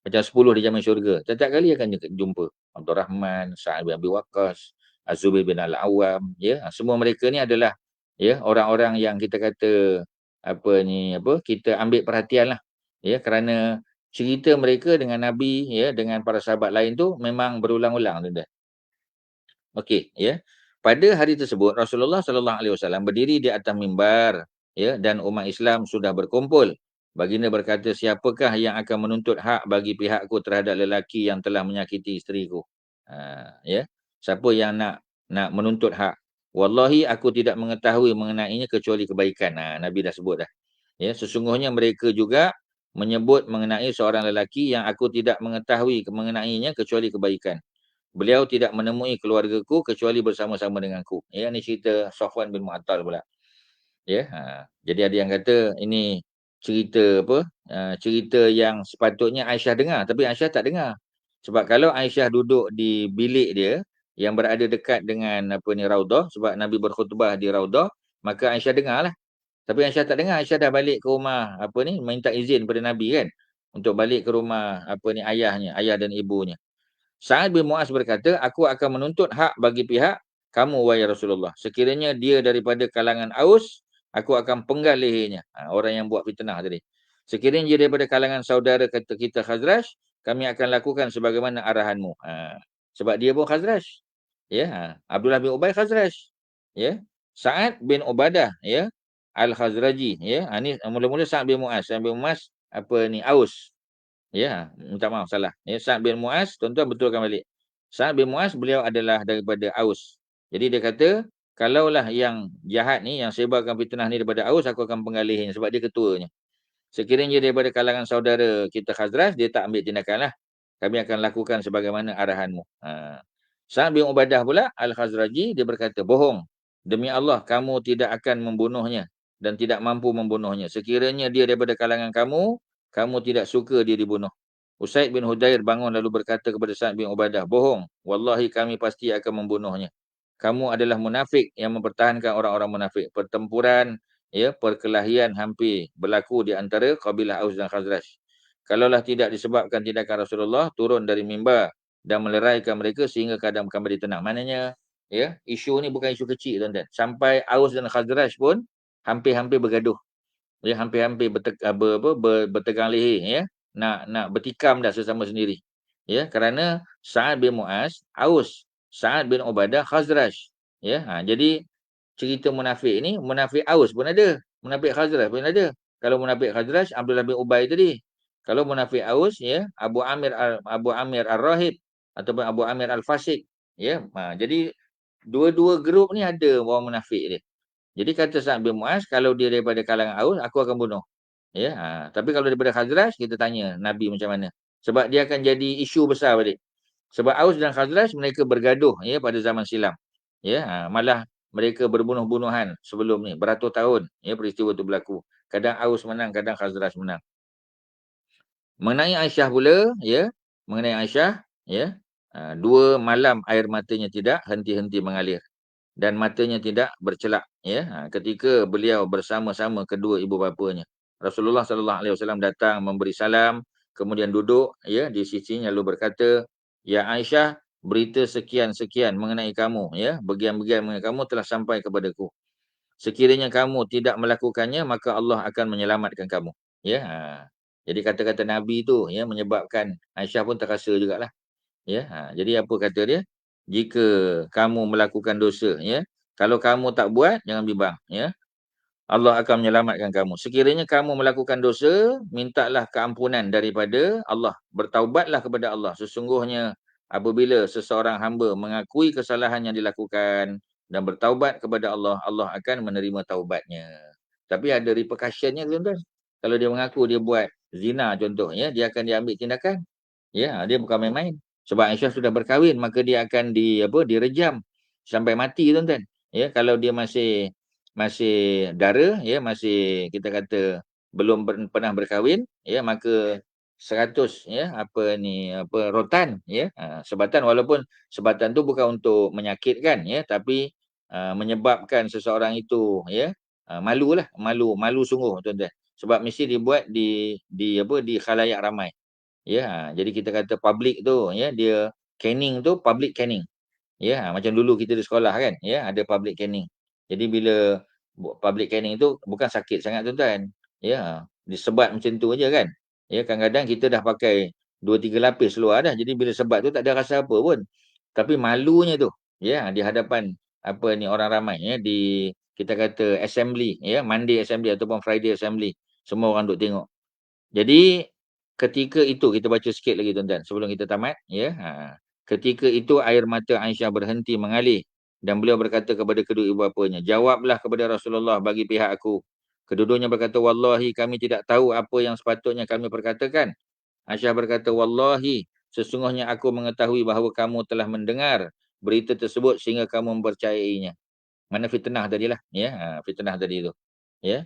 Macam 10 di Jamin Syurga. Setiap kali akan jumpa. Abdul Rahman, Sa'ad bin Abi Waqqas, Az-Zubair bin Al-Awwam, ya. Semua mereka ni adalah, ya, orang-orang yang kita kata kita ambil perhatian lah. Ya, kerana cerita mereka dengan Nabi, ya, dengan para sahabat lain tu memang berulang-ulang, tuan-tuan. Okey, ya. Pada hari tersebut Rasulullah sallallahu alaihi wasallam berdiri di atas mimbar, ya, dan umat Islam sudah berkumpul. Baginda berkata, siapakah yang akan menuntut hak bagi pihakku terhadap lelaki yang telah menyakiti isteriku? Ya. Siapa yang nak menuntut hak? Wallahi aku tidak mengetahui mengenainya kecuali kebaikan. Nabi dah sebut dah. Ya, sesungguhnya mereka juga menyebut mengenai seorang lelaki yang aku tidak mengetahui mengenainya kecuali kebaikan. Beliau tidak menemui keluargaku kecuali bersama-sama denganku. Ya, ni cerita Safwan bin Mu'attal pula. Ya, jadi ada yang kata ini cerita cerita yang sepatutnya Aisyah dengar, tapi Aisyah tak dengar. Sebab kalau Aisyah duduk di bilik dia yang berada dekat dengan Raudah, sebab Nabi berkhutbah di Raudah, maka Aisyah dengarlah. Tapi Aisyah tak dengar. Aisyah dah balik ke rumah minta izin pada Nabi kan untuk balik ke rumah ayahnya, ayah dan ibunya. Sa'ad bin Mu'az berkata, aku akan menuntut hak bagi pihak kamu, wahai Rasulullah. Sekiranya dia daripada kalangan Aus, aku akan penggal lehernya. Orang yang buat fitnah tadi. Sekiranya dia daripada kalangan saudara kata kita Khazraj, kami akan lakukan sebagaimana arahanmu. Sebab dia pun Khazraj. Ya, Abdullah bin Ubay Khazraj. Ya. Sa'ad bin Ubadah, ya, Al-Khazraji, ya. Ini mula-mula Sa'ad bin Mu'az. Sa'ad bin Mu'az Aus. Ya, minta maaf salah. Ya, Sa'ad bin Mu'az, tuan-tuan betulkan balik. Sa'ad bin Mu'az beliau adalah daripada Aus. Jadi dia kata, kalaulah yang jahat ni, yang sebarkan fitnah ni daripada Aus, aku akan pengalihnya sebab dia ketuanya. Sekiranya daripada kalangan saudara kita Khazraj, dia tak ambil tindakan lah. Kami akan lakukan sebagaimana arahanmu. Sa'ad bin Ubadah pula, Al-Khazraji, dia berkata, bohong. Demi Allah, kamu tidak akan membunuhnya dan tidak mampu membunuhnya. Sekiranya dia daripada kalangan kamu, kamu tidak suka dia dibunuh. Usaid bin Hudair bangun lalu berkata kepada Sa'ad bin Ubadah, bohong. Wallahi kami pasti akan membunuhnya. Kamu adalah munafik yang mempertahankan orang-orang munafik. Pertempuran, ya, perkelahian hampir berlaku di antara kabilah Aus dan Khazraj. Kalaulah tidak disebabkan tindakan Rasulullah turun dari mimbar dan meleraikan mereka sehingga keadaan kembali tenang. Maknanya, ya, isu ni bukan isu kecil, tuan-tuan. Sampai Aus dan Khazraj pun hampir-hampir bergaduh. Ya, hampir-hampir bertegang leher, ya. Nak bertikam dah sesama sendiri. Ya, kerana Sa'ad bin Mu'az Aus, Sa'ad bin Ubadah Khazraj. Ya, jadi cerita munafik ni, munafik Aus pun ada, munafik Khazraj pun ada. Kalau munafik Khazraj, Abdullah bin Ubay tadi. Kalau munafik Aus, ya, Abu Amir Ar-Rahib ataupun Abu Amir Al-Fasik. Ya, jadi Dua-dua grup ni ada orang munafik dia. Jadi kata Sa'ad bin Mu'az, kalau dia daripada kalangan Aus, aku akan bunuh. Ya, tapi kalau daripada Khazraj, kita tanya Nabi macam mana. Sebab dia akan jadi isu besar balik. Sebab Aus dan Khazraj mereka bergaduh ya pada zaman silam. Ya, malah mereka berbunuh-bunuhan sebelum ni beratus tahun ya peristiwa itu berlaku. Kadang Aus menang, kadang Khazraj menang. Mengenai Aisyah pula, ya, mengenai Aisyah, ya, 2 malam air matanya tidak henti-henti mengalir dan matanya tidak bercelak, ya, ketika beliau bersama-sama kedua ibu bapanya. Rasulullah sallallahu alaihi wasallam datang memberi salam, kemudian duduk, ya, di sisinya lalu berkata, "Ya Aisyah, berita sekian-sekian mengenai kamu, ya, bagian-bagian mengenai kamu telah sampai kepadaku. Sekiranya kamu tidak melakukannya, maka Allah akan menyelamatkan kamu." Ya, jadi kata-kata Nabi tu ya menyebabkan Aisyah pun terasa jugalah. Ya, jadi apa kata dia? Jika kamu melakukan dosa, ya, kalau kamu tak buat, jangan bimbang, ya. Allah akan menyelamatkan kamu. Sekiranya kamu melakukan dosa, mintalah keampunan daripada Allah. Bertaubatlah kepada Allah. Sesungguhnya apabila seseorang hamba mengakui kesalahan yang dilakukan dan bertaubat kepada Allah, Allah akan menerima taubatnya. Tapi ada repercussionnya, tuan-tuan. Kalau dia mengaku dia buat zina contohnya, dia akan diambil tindakan. Ya, dia bukan main-main. Sebab Aisyah sudah berkahwin, maka dia akan direjam sampai mati, tuan-tuan. Ya, kalau dia masih dara, ya, masih kita kata belum pernah berkahwin, ya, maka 100 ya rotan, ya, sebatan, walaupun sebatan tu bukan untuk menyakitkan, ya, tapi menyebabkan seseorang itu, ya, malu sungguh, tuan-tuan. Sebab mesti dibuat di khalayak ramai. Ya, jadi kita kata public tu, ya, dia caning tu public caning. Ya, macam dulu kita di sekolah kan, ya, ada public caning. Jadi bila buat public caning tu bukan sakit sangat, tuan-tuan. Ya, disebat macam tu aja kan. Ya, kadang-kadang kita dah pakai 2-3 lapis luar dah. Jadi bila sebat tu tak ada rasa apa pun. Tapi malunya tu, ya, di hadapan orang ramai, ya, di kita kata assembly, ya, Monday assembly ataupun Friday assembly. Semua orang duk tengok. Jadi ketika itu kita baca sikit lagi, tuan-tuan, sebelum kita tamat, ya. Ketika itu air mata Aisyah berhenti mengalir dan beliau berkata kepada kedua ibu bapanya, "Jawablah kepada Rasulullah bagi pihak aku." Kedua-duanya berkata, "Wallahi kami tidak tahu apa yang sepatutnya kami perkatakan." Aisyah berkata, "Wallahi sesungguhnya aku mengetahui bahawa kamu telah mendengar berita tersebut sehingga kamu mempercayainya." Mana fitnah tadilah, ya, fitnah tadi itu. Ya.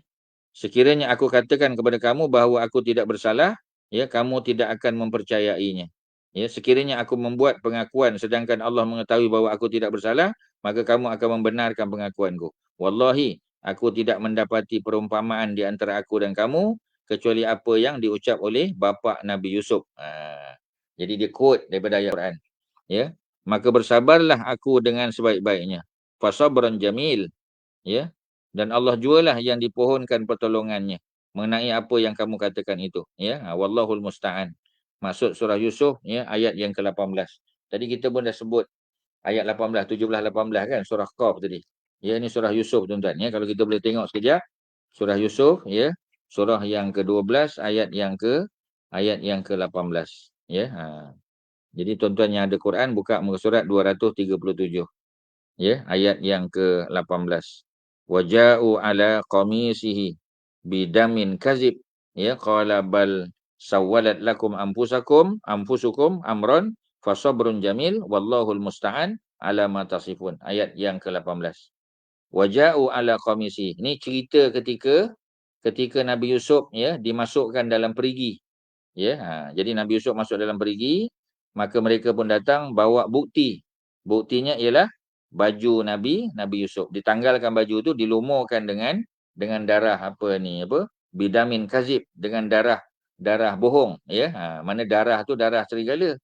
Sekiranya aku katakan kepada kamu bahawa aku tidak bersalah, ya, kamu tidak akan mempercayainya. Ya, sekiranya aku membuat pengakuan sedangkan Allah mengetahui bahawa aku tidak bersalah, maka kamu akan membenarkan pengakuanku. Wallahi, aku tidak mendapati perumpamaan di antara aku dan kamu kecuali apa yang diucap oleh bapa Nabi Yusuf. Jadi dia quote daripada ayat Quran. Ya, maka bersabarlah aku dengan sebaik-baiknya. Fasabran jamil. Ya, dan Allah jualah yang dipohonkan pertolongannya mengenai apa yang kamu katakan itu, ya. Wallahul musta'an. Maksud surah Yusuf, ya, ayat yang ke-18. Tadi kita pun dah sebut ayat 18, 17, 18 kan, surah Qaf tadi. Ya, ini surah Yusuf, tuan-tuan, ya. Kalau kita boleh tengok sekejap surah Yusuf, ya, surah yang ke-12 ayat yang ke-18, ya. Jadi tuan-tuan yang ada Quran buka muka surat 237. Ya, ayat yang ke-18. Waja'u ala qamisihi bidamin kazib, ya, qala bal sawwalat lakum anfusukum amran fasabrun jamil wallahul musta'an ala ma tasifun. Ayat yang ke-18. Waja'u ala qamisihi. Ini cerita ketika Nabi Yusuf, ya, dimasukkan dalam perigi. Ya, jadi Nabi Yusuf masuk dalam perigi, maka mereka pun datang bawa bukti. Buktinya ialah baju Nabi Yusuf. Ditanggalkan baju tu, dilumurkan dengan darah bidamin kazib, dengan darah bohong, ya. Mana darah tu darah serigala.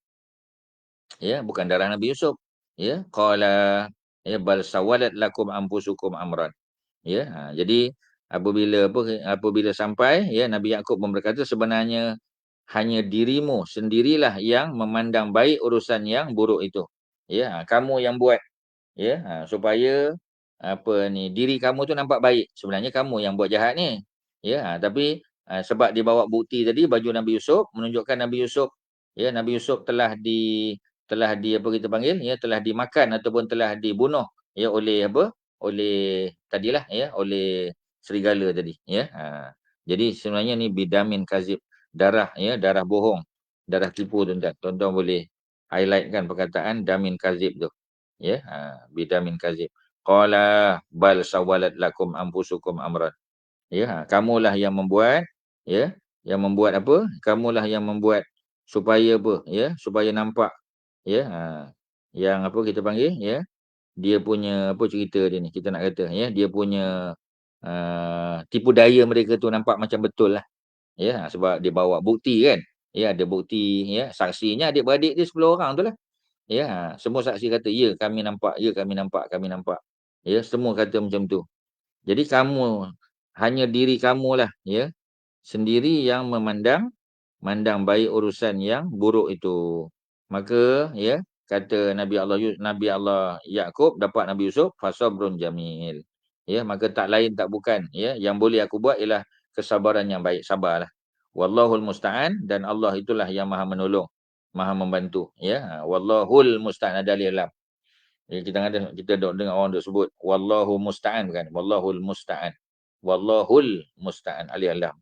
Ya, bukan darah Nabi Yusuf. Ya, qala ya bal sawalat lakum anfusukum amran. Ya, jadi apabila sampai, ya, Nabi Yakub berkata, sebenarnya hanya dirimu sendirilah yang memandang baik urusan yang buruk itu. Ya, kamu yang buat, ya, supaya diri kamu tu nampak baik. Sebenarnya kamu yang buat jahat ni. Ya, tapi sebab dibawa bukti tadi baju Nabi Yusuf menunjukkan Nabi Yusuf, ya, Nabi Yusuf telah di apa kita panggil, ya, telah dimakan ataupun telah dibunuh, ya oleh apa? Oleh tadilah ya, oleh serigala tadi ya. Jadi sebenarnya ni bidamin kazib, darah ya, darah bohong, darah tipu tuan-tuan. Tuan-tuan boleh highlightkan perkataan damin kazib tu. Ya, bidamin kazib. Qala bal sawalat lakum anfusukum amran. Ya, kamulah yang membuat ya, yang membuat apa? Kamulah yang membuat supaya apa? Ya, supaya nampak ya, yang apa kita panggil ya, dia punya apa cerita dia ni, kita nak kata ya, dia punya tipu daya mereka tu nampak macam betul lah. Ya, sebab dia bawa bukti kan. Ya, ada bukti ya, saksinya adik-beradik dia 10 orang tu lah. Ya, semua saksi kata, ya kami nampak, ya kami nampak, kami nampak. Ya, semua kata macam tu. Jadi kamu, hanya diri kamulah ya, sendiri yang mandang baik urusan yang buruk itu. Maka ya, kata Nabi Allah Yakub dapat Nabi Yusuf, fasabrun jamil. Ya, maka tak lain tak bukan ya, yang boleh aku buat ialah kesabaran yang baik, sabarlah. Wallahul musta'an, dan Allah itulah yang Maha menolong, Maha membantu ya. Wallahul musta'an, ada alif lam. Ya, kita dengar orang duk sebut wallahu musta'an, bukan, wallahul musta'an. Wallahul musta'an, alif lam,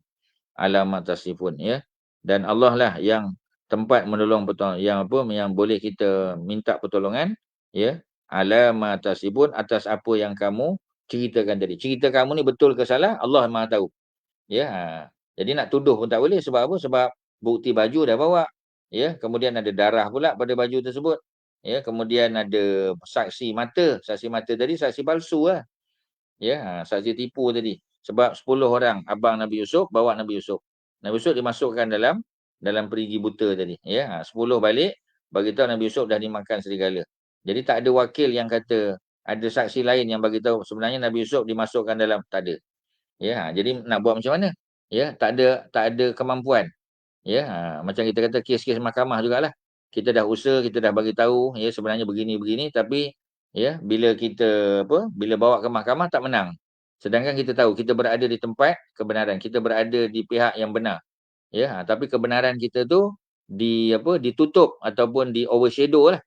alamat tasifun ya. Dan Allah lah yang tempat menolong yang apa, yang boleh kita minta pertolongan ya, alamat tasifun, atas apa yang kamu ceritakan tadi. Cerita kamu ni betul ke salah, Allah Maha tahu ya. Jadi nak tuduh pun tak boleh, sebab apa? Sebab bukti baju dah bawa ya, kemudian ada darah pula pada baju tersebut ya, kemudian ada saksi mata tadi saksi palsu lah ya, saksi tipu tadi. Sebab 10 orang abang Nabi Yusuf bawa Nabi Yusuf. Nabi Yusuf dimasukkan dalam perigi buta tadi ya. 10 balik bagi tahu Nabi Yusuf dah dimakan serigala. Jadi tak ada wakil yang kata ada saksi lain yang bagi tahu sebenarnya Nabi Yusuf dimasukkan dalam, tak ada. Ya, jadi nak buat macam mana? Ya, tak ada kemampuan. Ya, macam kita kata kes-kes mahkamah jugalah. Kita dah usaha, kita dah bagi tahu ya sebenarnya begini-begini, tapi ya bila kita apa, bila bawa ke mahkamah tak menang. Sedangkan kita tahu kita berada di tempat kebenaran, kita berada di pihak yang benar. Ya, tapi kebenaran kita tu ditutup ataupun di overshadow lah.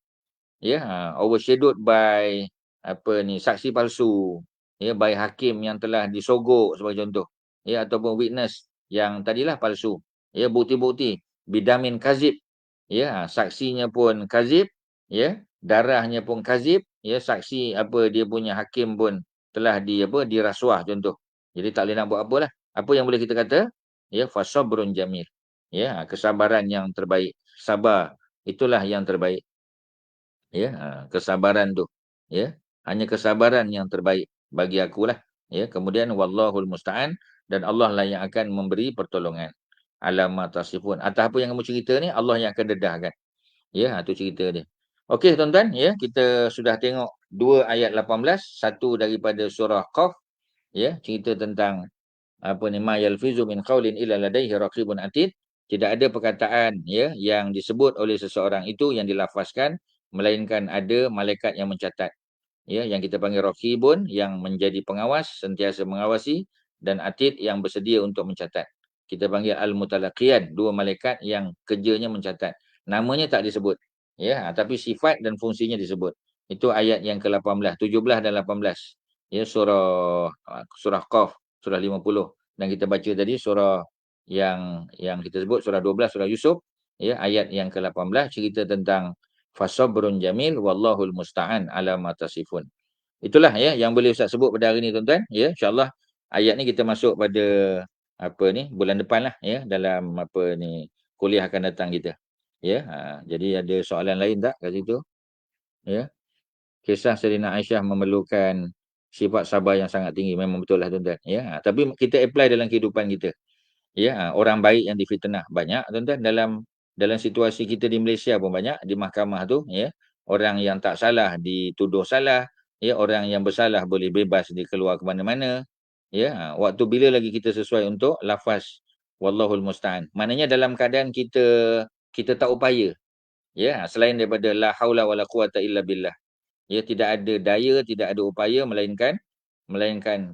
Ya, overshadowed by apa ni, saksi palsu ya, by hakim yang telah disogok sebagai contoh ya, ataupun witness yang tadilah palsu ya, bukti-bukti bidamin kazib ya, saksinya pun kazib ya, darahnya pun kazib ya, saksi apa dia punya hakim pun telah dirasuah contoh. Jadi tak boleh nak buat apalah. Apa yang boleh kita kata ya, fasabrun jamil ya, kesabaran yang terbaik, sabar itulah yang terbaik ya. Kesabaran tu ya, hanya kesabaran yang terbaik bagi akulah ya. Kemudian wallahul musta'an, dan Allah lah yang akan memberi pertolongan. Alamat tasifun, atas apa yang kamu cerita ni Allah yang akan dedahkan ya. Itu cerita dia. Okey tuan-tuan ya, kita sudah tengok 2 ayat 18, satu daripada surah Qaf ya, cerita tentang apa ni, ma yalfizu min qaulin illa ladaihi raqibun atid. Tidak ada perkataan ya yang disebut oleh seseorang itu yang dilafazkan melainkan ada malaikat yang mencatat ya, yang kita panggil raqibun, yang menjadi pengawas, sentiasa mengawasi, dan atid yang bersedia untuk mencatat. Kita panggil al-mutalaqiyan, dua malaikat yang kerjanya mencatat. Namanya tak disebut ya, tapi sifat dan fungsinya disebut. Itu ayat yang ke-18, 17 dan 18 ya, surah Qaf, surah 50. Dan kita baca tadi surah yang kita sebut surah 12, surah Yusuf ya, ayat yang ke-18 cerita tentang fasabrun jamil wallahul musta'an ala ma tasifun. Itulah ya yang boleh Ustaz sebut pada hari ni tuan-tuan ya. Insya-Allah ayat ni kita masuk pada apa ni, bulan depan lah ya, dalam apa ni, kuliah akan datang kita. Ya, jadi ada soalan lain tak kat situ? Ya. Kisah Sayyidina Aisyah memerlukan sifat sabar yang sangat tinggi, memang betul lah tuan-tuan ya. Tapi kita apply dalam kehidupan kita. Ya, orang baik yang difitnah banyak tuan-tuan, dalam situasi kita di Malaysia pun banyak, di mahkamah tu ya. Orang yang tak salah dituduh salah, ya, orang yang bersalah boleh bebas dikeluar ke mana-mana. Ya, waktu bila lagi kita sesuai untuk lafaz wallahul musta'an. Maknanya dalam keadaan kita tak upaya. Ya, selain daripada la haula wala quwata illa billah. Ya, tidak ada daya, tidak ada upaya melainkan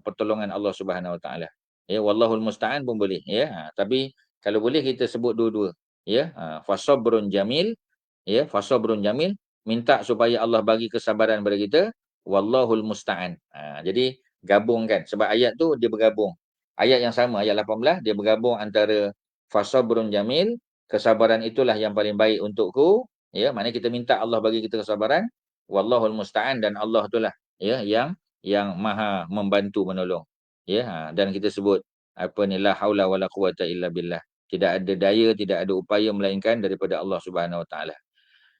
pertolongan Allah Subhanahu Wa Taala. Ya, wallahul musta'an pun boleh ya. Tapi kalau boleh kita sebut dua-dua ya. Fasabrun jamil ya, fasabrun jamil, minta supaya Allah bagi kesabaran kepada kita. wallahul musta'an. Jadi gabungkan sebab ayat tu dia bergabung. Ayat yang sama ayat 18 dia bergabung antara fasabrun jamil, kesabaran itulah yang paling baik untukku, ya, maknanya kita minta Allah bagi kita kesabaran, wallahul musta'an, dan Allah itulah ya yang Maha membantu menolong. Ya, dan kita sebut apa ni, la haula wala quwata illa billah. Tidak ada daya, tidak ada upaya melainkan daripada Allah Subhanahu Wa Taala.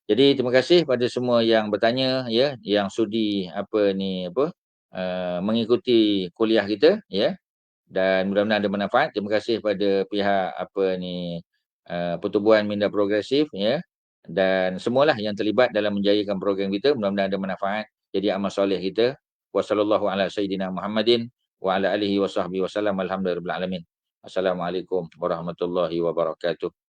Jadi terima kasih pada semua yang bertanya, ya, yang sudi apa ni apa mengikuti kuliah kita, ya, dan mudah-mudahan ada manfaat. Terima kasih pada pihak apa ni Pertubuhan Minda Progresif, ya, dan semualah yang terlibat dalam menjayakan program kita. Mudah-mudahan ada manfaat jadi amal soleh kita. Wassallallahu ala sayyidina Muhammadin wa ala alihi wa sahbihi wasallam. Alhamdulillahirabbil alamin. Assalamualaikum warahmatullahi wabarakatuh.